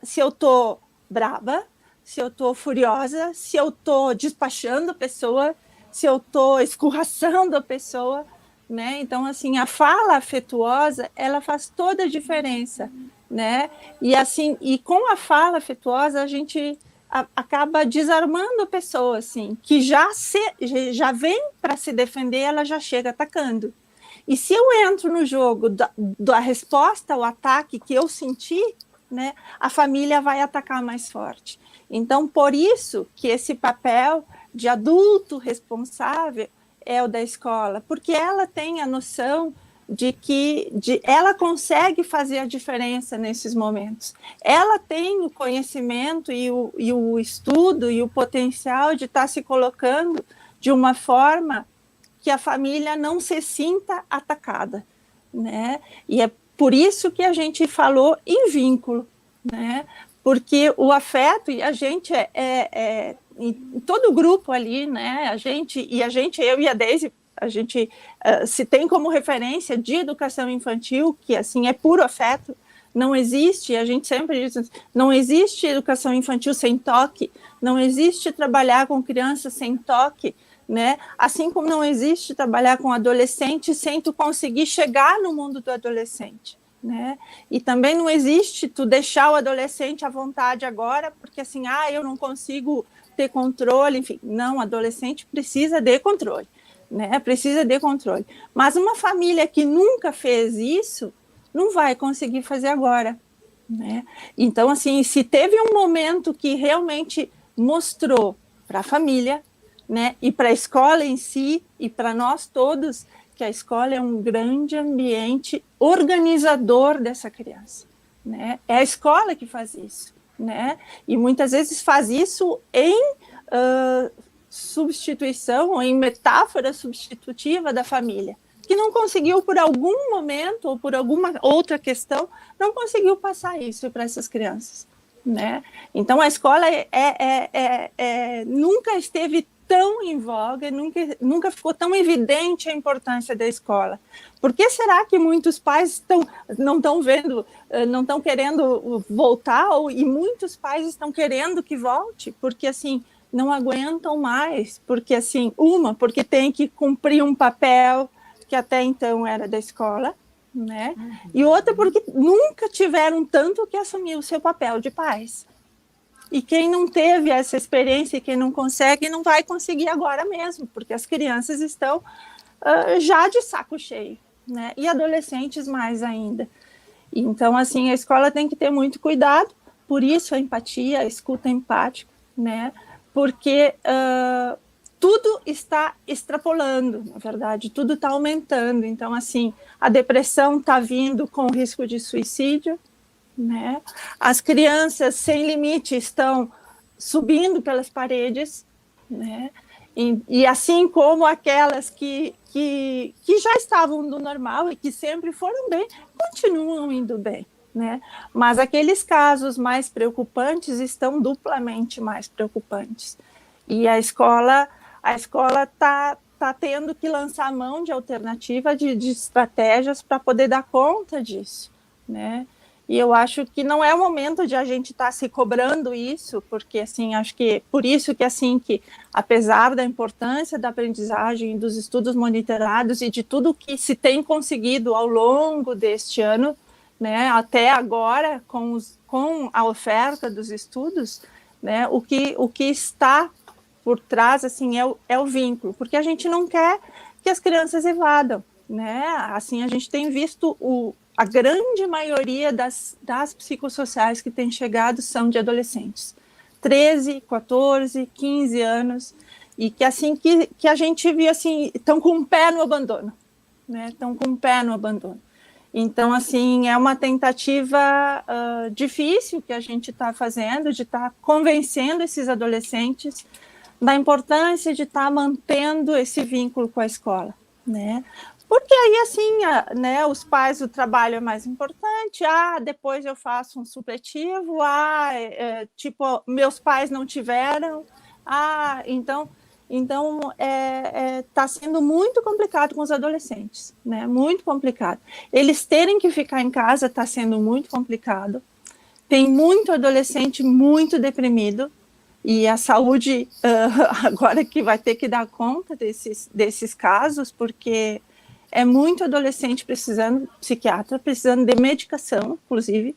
se eu estou brava, se eu estou furiosa, se eu estou despachando a pessoa, se eu estou escorraçando a pessoa, né? Então, assim, a fala afetuosa, ela faz toda a diferença, né? E, assim, e com a fala afetuosa, a gente acaba desarmando a pessoa, assim, que já vem para se defender, ela já chega atacando. E se eu entro no jogo da resposta ao ataque que eu senti, né, a família vai atacar mais forte. Então, por isso que esse papel de adulto responsável é o da escola, porque ela tem a noção de que ela consegue fazer a diferença nesses momentos. Ela tem o conhecimento e o estudo e o potencial de estar se colocando de uma forma que a família não se sinta atacada, né? E é por isso que a gente falou em vínculo, né? Porque o afeto, e a gente em todo o grupo ali, né? Eu e a Deise, a gente se tem como referência de educação infantil, que assim é puro afeto, não existe, a gente sempre diz, não existe educação infantil sem toque, não existe trabalhar com crianças sem toque, né? Assim como não existe trabalhar com adolescente sem tu conseguir chegar no mundo do adolescente, né? E também não existe tu deixar o adolescente à vontade agora, porque assim, eu não consigo ter controle, enfim, não, adolescente precisa de controle, né? Precisa de controle. Mas uma família que nunca fez isso não vai conseguir fazer agora, né? Então, assim, se teve um momento que realmente mostrou para a família, né, e para a escola em si, e para nós todos, que a escola é um grande ambiente organizador dessa criança, né? É a escola que faz isso, né? E muitas vezes faz isso em substituição, ou em metáfora substitutiva da família, que não conseguiu, por algum momento, ou por alguma outra questão, não conseguiu passar isso para essas crianças, né? Então, a escola nunca esteve tão em voga, nunca ficou tão evidente a importância da escola. Por que será que muitos pais não estão vendo, não estão querendo voltar, e muitos pais estão querendo que volte? Porque, assim, não aguentam mais, porque, assim, porque tem que cumprir um papel que até então era da escola, né? E outra porque nunca tiveram tanto que assumir o seu papel de pais. E quem não teve essa experiência, quem não consegue, não vai conseguir agora mesmo, porque as crianças estão já de saco cheio, né? E adolescentes mais ainda. Então, assim, a escola tem que ter muito cuidado, por isso a empatia, a escuta empática, né? Porque tudo está extrapolando, na verdade, tudo está aumentando. Então, assim, a depressão está vindo com risco de suicídio, né? As crianças sem limite estão subindo pelas paredes, né? E assim como aquelas que já estavam no normal e que sempre foram bem, continuam indo bem, né? Mas aqueles casos mais preocupantes estão duplamente mais preocupantes. E a escola está tendo que lançar mão de alternativa, de estratégias para poder dar conta disso, né? E eu acho que não é o momento de a gente estar se cobrando isso, porque, assim, acho que por isso que, assim, que apesar da importância da aprendizagem, dos estudos monitorados e de tudo que se tem conseguido ao longo deste ano, né, até agora, com a oferta dos estudos, né, o que está por trás, assim, é o vínculo, porque a gente não quer que as crianças evadam, né? Assim, a gente tem visto a grande maioria das psicossociais que têm chegado são de adolescentes, 13, 14, 15 anos, e que, assim, que a gente vê, assim, estão com o pé no abandono, né? Estão com o pé no abandono. Então, assim, é uma tentativa difícil que a gente está fazendo, de estar convencendo esses adolescentes da importância de estar mantendo esse vínculo com a escola, né? Porque aí, assim, né, os pais, o trabalho é mais importante, depois eu faço um supletivo, tipo, meus pais não tiveram, então está sendo muito complicado com os adolescentes, né, muito complicado. Eles terem que ficar em casa está sendo muito complicado, tem muito adolescente muito deprimido, e a saúde agora que vai ter que dar conta desses casos, porque é muito adolescente precisando, psiquiatra, precisando de medicação, inclusive,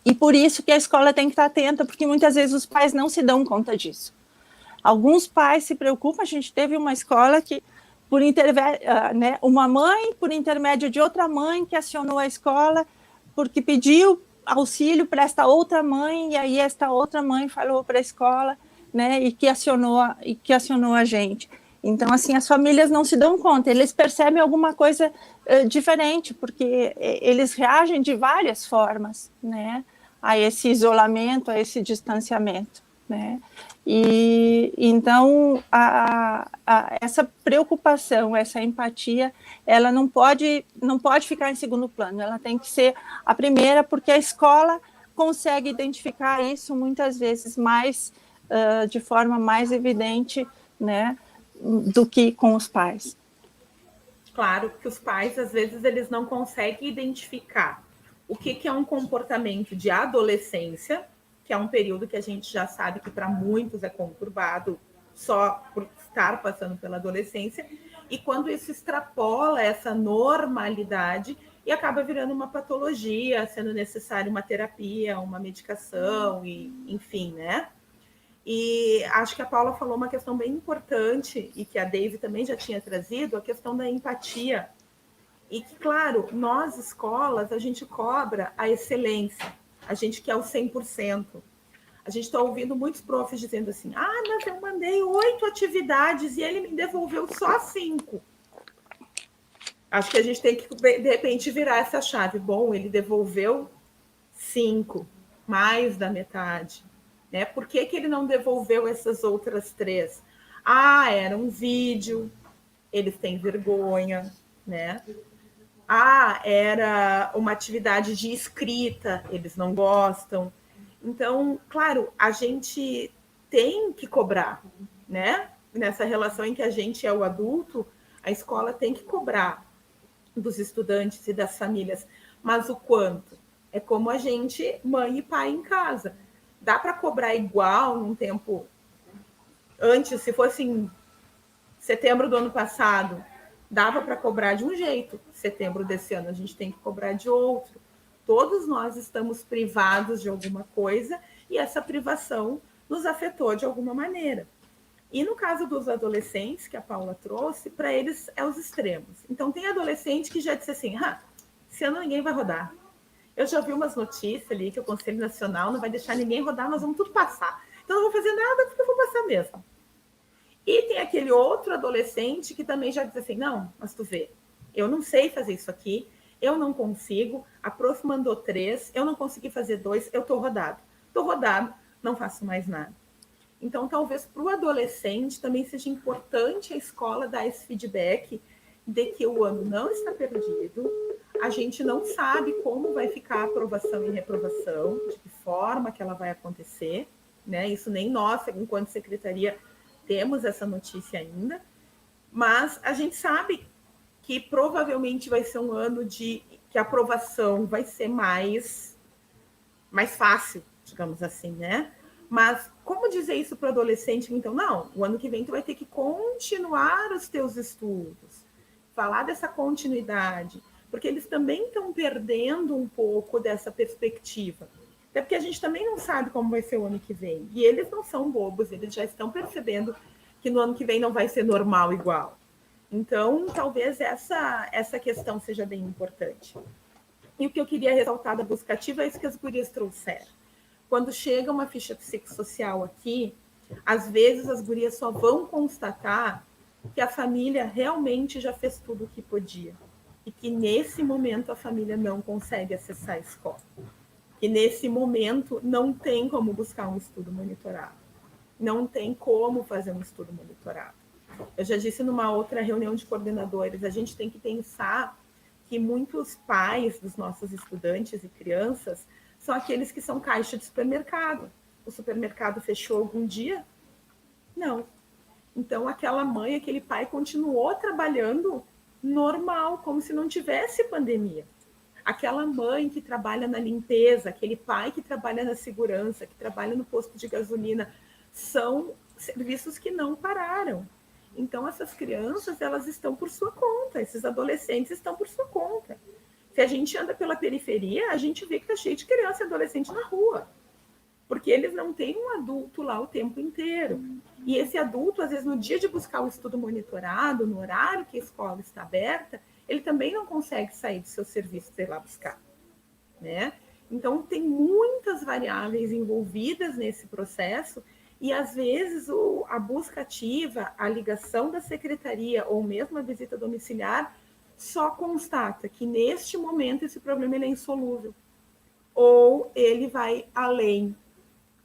e por isso que a escola tem que estar atenta, porque muitas vezes os pais não se dão conta disso. Alguns pais se preocupam, a gente teve uma escola que, né, uma mãe, por intermédio de outra mãe, que acionou a escola, porque pediu auxílio para esta outra mãe, e aí esta outra mãe falou para a escola, né, e que acionou a gente. Então, assim, as famílias não se dão conta, eles percebem alguma coisa diferente, porque eles reagem de várias formas, né, a esse isolamento, a esse distanciamento. né? E então essa preocupação, essa empatia, ela não pode ficar em segundo plano, ela tem que ser a primeira, porque a escola consegue identificar isso muitas vezes mais de forma mais evidente, né, do que com os pais. Claro que os pais, às vezes, eles não conseguem identificar o que é um comportamento de adolescência, que é um período que a gente já sabe que para muitos é conturbado só por estar passando pela adolescência, e quando isso extrapola essa normalidade e acaba virando uma patologia, sendo necessário uma terapia, uma medicação, e enfim, né? E acho que a Paula falou uma questão bem importante e que a Daisy também já tinha trazido, a questão da empatia. E que, claro, nós, escolas, a gente cobra a excelência, a gente quer o 100%. A gente está ouvindo muitos profs dizendo assim, mas eu mandei 8 atividades e ele me devolveu só 5. Acho que a gente tem que, de repente, virar essa chave. Bom, ele devolveu 5, mais da metade. Né? Por que ele não devolveu essas outras 3? Era um vídeo, eles têm vergonha, né? Era uma atividade de escrita, eles não gostam. Então, claro, a gente tem que cobrar, né? Nessa relação em que a gente é o adulto, a escola tem que cobrar dos estudantes e das famílias. Mas o quanto? É como a gente, mãe e pai em casa. Dá para cobrar igual num tempo antes, se fosse em setembro do ano passado, dava para cobrar de um jeito. Setembro desse ano a gente tem que cobrar de outro. Todos nós estamos privados de alguma coisa e essa privação nos afetou de alguma maneira. E no caso dos adolescentes, que a Paula trouxe, para eles é os extremos. Então tem adolescente que já disse assim, esse ano ninguém vai rodar. Eu já vi umas notícias ali que o Conselho Nacional não vai deixar ninguém rodar, nós vamos tudo passar. Então não vou fazer nada porque eu vou passar mesmo. E tem aquele outro adolescente que também já diz assim, não, mas tu vê, eu não sei fazer isso aqui, eu não consigo, a prof mandou 3, eu não consegui fazer 2, eu tô rodado. Tô rodado, não faço mais nada. Então, talvez para o adolescente também seja importante a escola dar esse feedback de que o ano não está perdido, a gente não sabe como vai ficar a aprovação e reprovação, de que forma que ela vai acontecer, né? Isso nem nós, enquanto secretaria, temos essa notícia ainda, mas a gente sabe que provavelmente vai ser um ano que a aprovação vai ser mais fácil, digamos assim, né? Mas como dizer isso para o adolescente? Então, não, o ano que vem tu vai ter que continuar os teus estudos, falar dessa continuidade, porque eles também estão perdendo um pouco dessa perspectiva. Até porque a gente também não sabe como vai ser o ano que vem. E eles não são bobos, eles já estão percebendo que no ano que vem não vai ser normal igual. Então, talvez essa questão seja bem importante. E o que eu queria ressaltar da busca ativa é isso que as gurias trouxeram. Quando chega uma ficha psicossocial aqui, às vezes as gurias só vão constatar que a família realmente já fez tudo o que podia. E que nesse momento a família não consegue acessar a escola. Que nesse momento não tem como buscar um estudo monitorado. Não tem como fazer um estudo monitorado. Eu já disse numa outra reunião de coordenadores, a gente tem que pensar que muitos pais dos nossos estudantes e crianças são aqueles que são caixa de supermercado. O supermercado fechou algum dia? Não. Então, aquela mãe, aquele pai continuou trabalhando normal, como se não tivesse pandemia. Aquela mãe que trabalha na limpeza, aquele pai que trabalha na segurança, que trabalha no posto de gasolina, são serviços que não pararam. Então, essas crianças, elas estão por sua conta, esses adolescentes estão por sua conta. Se a gente anda pela periferia, a gente vê que está cheio de criança e adolescente na rua, porque eles não têm um adulto lá o tempo inteiro. E esse adulto, às vezes, no dia de buscar o estudo monitorado, no horário que a escola está aberta, ele também não consegue sair do seu serviço e ir lá buscar, né? Então, tem muitas variáveis envolvidas nesse processo e, às vezes, a busca ativa, a ligação da secretaria ou mesmo a visita domiciliar só constata que, neste momento, esse problema ele é insolúvel ou ele vai além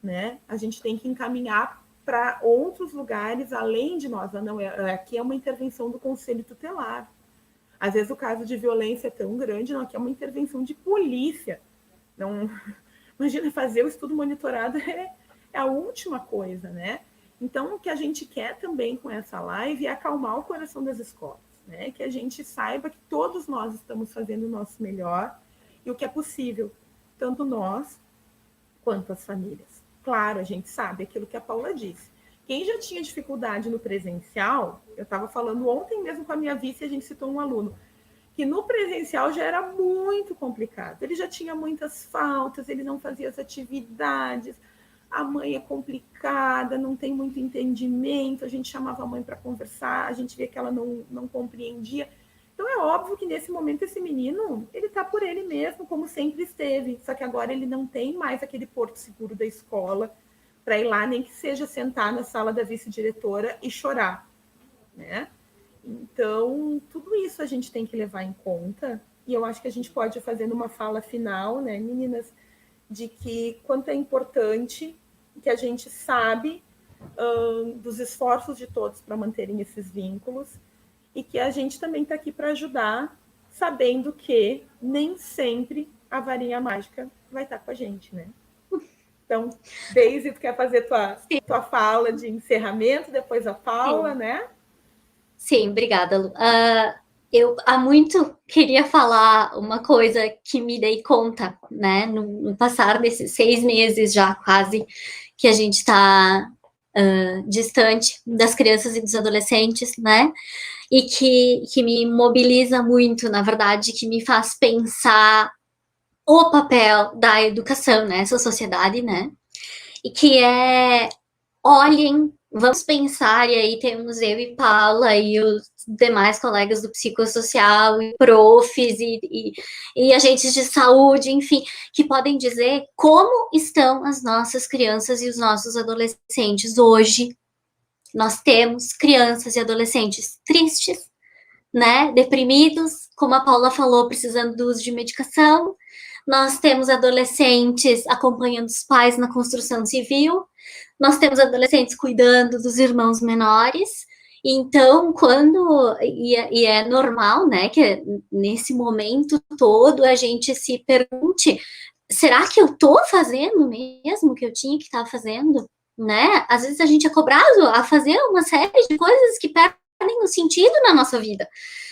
né? A gente tem que encaminhar para outros lugares além de nós. Não, aqui é uma intervenção do Conselho Tutelar. Às vezes o caso de violência é tão grande, não, aqui é uma intervenção de polícia. Não, imagina, fazer o estudo monitorado é a última coisa, né? Então, o que a gente quer também com essa live é acalmar o coração das escolas, né? Que a gente saiba que todos nós estamos fazendo o nosso melhor e o que é possível, tanto nós quanto as famílias. Claro, a gente sabe aquilo que a Paula disse. Quem já tinha dificuldade no presencial, eu estava falando ontem mesmo com a minha vice, a gente citou um aluno, que no presencial já era muito complicado. Ele já tinha muitas faltas, ele não fazia as atividades, a mãe é complicada, não tem muito entendimento, a gente chamava a mãe para conversar, a gente via que ela não compreendia. Então é óbvio que nesse momento esse menino, ele está por ele mesmo, como sempre esteve, só que agora ele não tem mais aquele porto seguro da escola para ir lá, nem que seja sentar na sala da vice-diretora e chorar, né? Então, tudo isso a gente tem que levar em conta, e eu acho que a gente pode fazer numa fala final, né, meninas, de que quanto é importante, que a gente sabe dos esforços de todos para manterem esses vínculos, e que a gente também está aqui para ajudar, sabendo que nem sempre a varinha mágica vai estar com a gente, né? Então, Daisy, tu quer fazer tua fala de encerramento, depois a Paula, Sim. né? Sim, obrigada, Lu. Eu há muito queria falar uma coisa que me dei conta, né, no passar desses 6 meses já quase, que a gente está distante das crianças e dos adolescentes, né, e que me mobiliza muito, na verdade, que me faz pensar o papel da educação nessa sociedade, né, e que é, olhem, vamos pensar, e aí temos eu e Paula e os demais colegas do psicossocial, e profs, e agentes de saúde, enfim, que podem dizer como estão as nossas crianças e os nossos adolescentes hoje. Nós temos crianças e adolescentes tristes, né, deprimidos, como a Paula falou, precisando do uso de medicação. Nós temos adolescentes acompanhando os pais na construção civil. Nós temos adolescentes cuidando dos irmãos menores. Então, e é normal, né, que nesse momento todo a gente se pergunte, será que eu estou fazendo mesmo o que eu tinha que estar fazendo? Né? Às vezes a gente é cobrado a fazer uma série de coisas que perdem o sentido na nossa vida,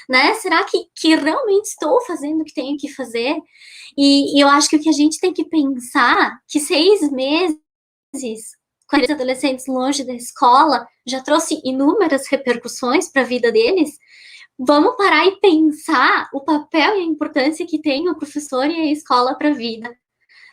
né? Será que realmente estou fazendo o que tenho que fazer? E eu acho que o que a gente tem que pensar, que 6 meses com os adolescentes longe da escola já trouxe inúmeras repercussões para a vida deles. Vamos parar e pensar o papel e a importância que tem o professor e a escola para a vida,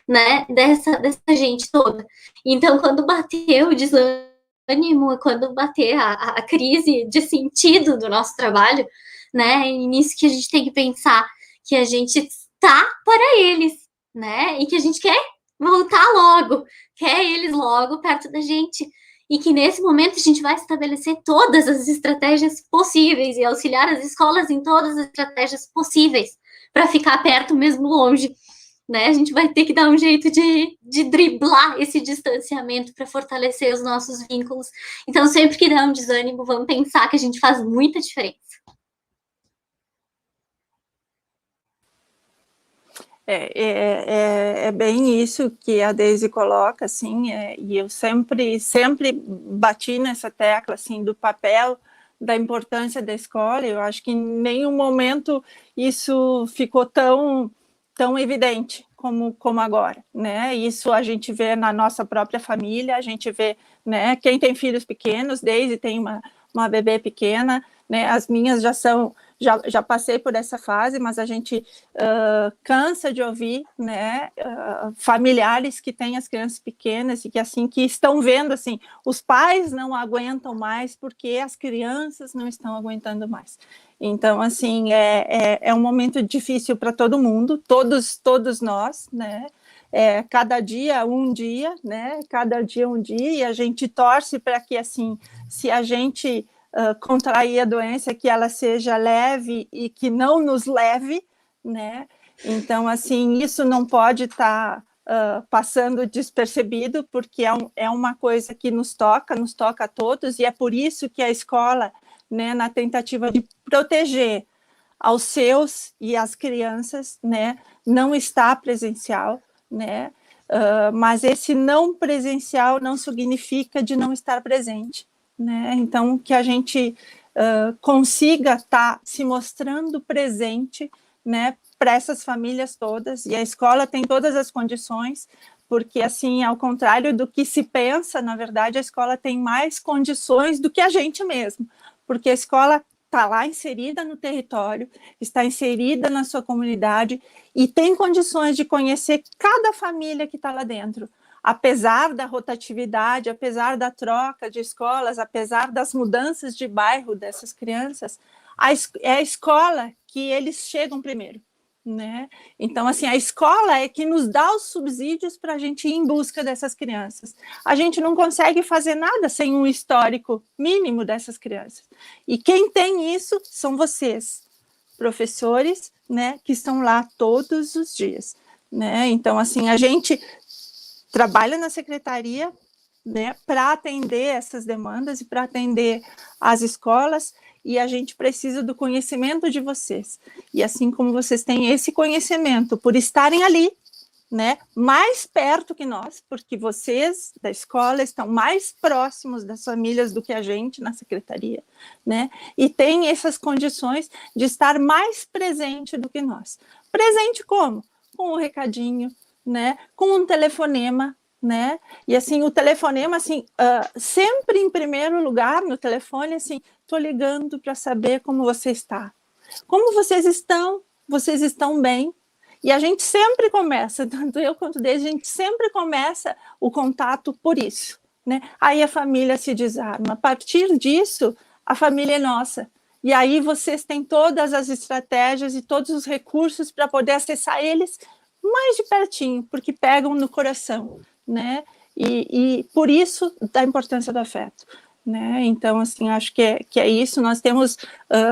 né, dessa gente toda. Então, quando bater o desânimo, quando bater a crise de sentido do nosso trabalho, né, é nisso que a gente tem que pensar, que a gente está para eles, né, e que a gente quer voltar logo, quer eles logo perto da gente, e que nesse momento a gente vai estabelecer todas as estratégias possíveis e auxiliar as escolas em todas as estratégias possíveis para ficar perto mesmo longe, né? A gente vai ter que dar um jeito de driblar esse distanciamento para fortalecer os nossos vínculos. Então, sempre que der um desânimo, vamos pensar que a gente faz muita diferença. É bem isso que a Daisy coloca, assim, e eu sempre bati nessa tecla, assim, do papel, da importância da escola. Eu acho que em nenhum momento isso ficou tão evidente como agora, né? Isso a gente vê na nossa própria família, a gente vê, né, quem tem filhos pequenos, Daisy tem uma bebê pequena, né? As minhas já passei por essa fase, mas a gente cansa de ouvir, né, familiares que têm as crianças pequenas e que, assim, que estão vendo, assim, os pais não aguentam mais porque as crianças não estão aguentando mais. Então, assim, é um momento difícil para todo mundo, todos nós, né? Cada dia um dia, né? Cada dia um dia, e a gente torce para que, assim, se a gente contrair a doença, que ela seja leve e que não nos leve, né? Então, assim, isso não pode estar passando despercebido, porque é uma coisa que nos toca a todos, e é por isso que a escola, né, na tentativa de proteger aos seus e às crianças, né, não está presencial, né, mas esse não presencial não significa de não estar presente, né, então que a gente consiga estar se mostrando presente, né, para essas famílias todas, e a escola tem todas as condições, porque, assim, ao contrário do que se pensa, na verdade, a escola tem mais condições do que a gente mesmo, porque a escola está lá inserida no território, está inserida na sua comunidade e tem condições de conhecer cada família que está lá dentro. Apesar da rotatividade, apesar da troca de escolas, apesar das mudanças de bairro dessas crianças, é a escola que eles chegam primeiro, né? Então, assim, a escola é que nos dá os subsídios para a gente ir em busca dessas crianças. A gente não consegue fazer nada sem um histórico mínimo dessas crianças. E quem tem isso são vocês, professores, né, que estão lá todos os dias, né? Então, assim, a gente trabalha na secretaria, né, para atender essas demandas e para atender as escolas, e a gente precisa do conhecimento de vocês. E assim como vocês têm esse conhecimento por estarem ali, né, mais perto que nós, porque vocês da escola estão mais próximos das famílias do que a gente na secretaria, né, e tem essas condições de estar mais presente do que nós. Presente como? Com um recadinho, né, com um telefonema, né, e assim, o telefonema, assim, sempre em primeiro lugar no telefone, assim, estou ligando para saber como você está. Como vocês estão bem? E a gente sempre começa, tanto eu quanto desde, a gente sempre começa o contato por isso, né? Aí a família se desarma. A partir disso, a família é nossa. E aí vocês têm todas as estratégias e todos os recursos para poder acessar eles mais de pertinho, porque pegam no coração, né? E por isso da importância do afeto, né? Então, assim, acho que é isso. Nós temos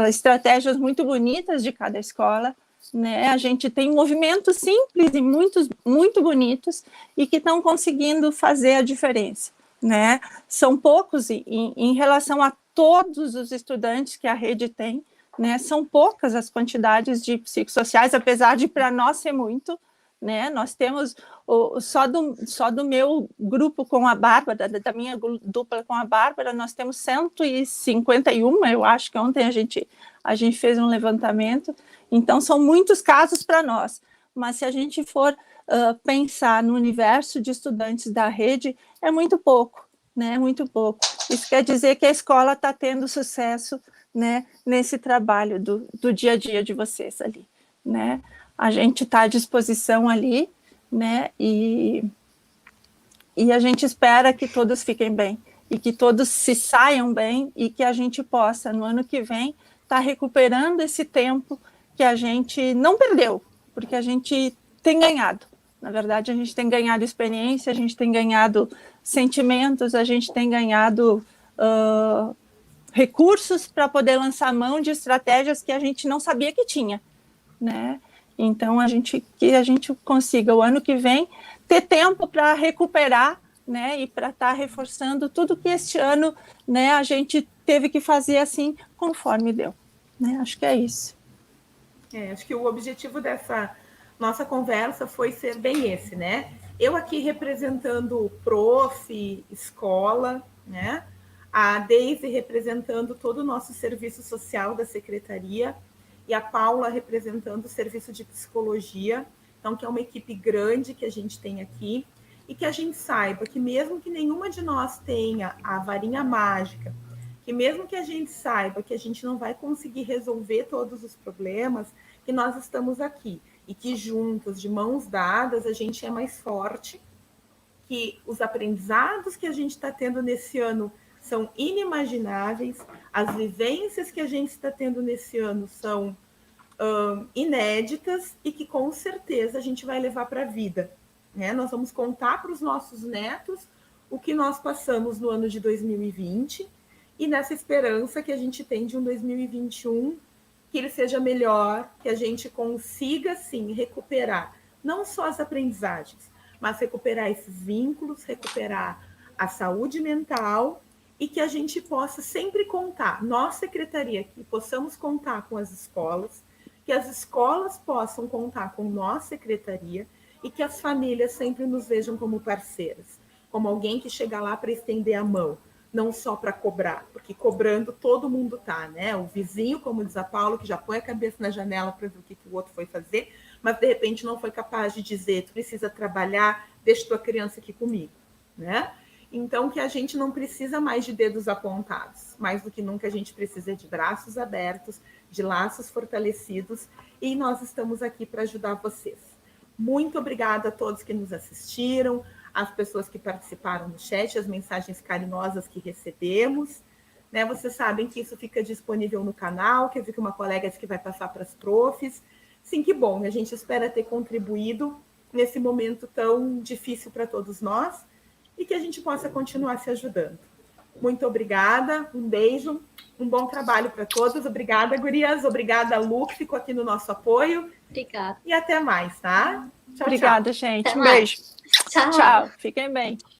estratégias muito bonitas de cada escola, né? A gente tem movimentos simples e muito bonitos e que estão conseguindo fazer a diferença, né? São poucos em relação a todos os estudantes que a rede tem, né? São poucas as quantidades de psicossociais, apesar de para nós ser muito, né? Nós temos só do meu grupo com a Bárbara, da minha dupla com a Bárbara, nós temos 151, eu acho que ontem a gente fez um levantamento. Então, são muitos casos para nós, mas se a gente for pensar no universo de estudantes da rede, é muito pouco, né? Muito pouco. Isso quer dizer que a escola está tendo sucesso, né, nesse trabalho do dia a dia de vocês ali, né? A gente está à disposição ali, né? E a gente espera que todos fiquem bem e que todos se saiam bem e que a gente possa, no ano que vem, estar recuperando esse tempo que a gente não perdeu, porque a gente tem ganhado. Na verdade, a gente tem ganhado experiência, a gente tem ganhado sentimentos, a gente tem ganhado recursos para poder lançar mão de estratégias que a gente não sabia que tinha, né? Então, que a gente consiga, o ano que vem, ter tempo para recuperar, né, e para estar reforçando tudo que este ano, né, a gente teve que fazer assim, conforme deu. Né? Acho que é isso. Acho que o objetivo dessa nossa conversa foi ser bem esse, né? Eu aqui representando prof, escola, né? A Deise representando todo o nosso serviço social da secretaria e a Paula representando o serviço de psicologia, então que é uma equipe grande que a gente tem aqui, e que a gente saiba que mesmo que nenhuma de nós tenha a varinha mágica, que mesmo que a gente saiba que a gente não vai conseguir resolver todos os problemas, que nós estamos aqui, e que juntos, de mãos dadas, a gente é mais forte, que os aprendizados que a gente está tendo nesse ano são inimagináveis, as vivências que a gente está tendo nesse ano são inéditas e que com certeza a gente vai levar para a vida. Né? Nós vamos contar para os nossos netos o que nós passamos no ano de 2020 e nessa esperança que a gente tem de um 2021 que ele seja melhor, que a gente consiga, sim, recuperar não só as aprendizagens, mas recuperar esses vínculos, recuperar a saúde mental e que a gente possa sempre contar, nós, secretaria, que possamos contar com as escolas, que as escolas possam contar com nós, secretaria, e que as famílias sempre nos vejam como parceiras, como alguém que chega lá para estender a mão, não só para cobrar, porque cobrando todo mundo tá, né? O vizinho, como diz a Paula, que já põe a cabeça na janela para ver o que o outro foi fazer, mas de repente não foi capaz de dizer, tu precisa trabalhar, deixa tua criança aqui comigo, né? Então, que a gente não precisa mais de dedos apontados, mais do que nunca a gente precisa de braços abertos, de laços fortalecidos, e nós estamos aqui para ajudar vocês. Muito obrigada a todos que nos assistiram, as pessoas que participaram no chat, as mensagens carinhosas que recebemos, né? Vocês sabem que isso fica disponível no canal, que eu vi que uma colega disse que vai passar para as profs. Sim, que bom, a gente espera ter contribuído nesse momento tão difícil para todos nós e que a gente possa continuar se ajudando. Muito obrigada, um beijo, um bom trabalho para todos. Obrigada, gurias, obrigada, Lu, que ficou aqui no nosso apoio. Obrigada. E até mais, tá? Tchau, obrigada, tchau. Gente. Até um mais. beijo. Tchau. Tchau. Fiquem bem.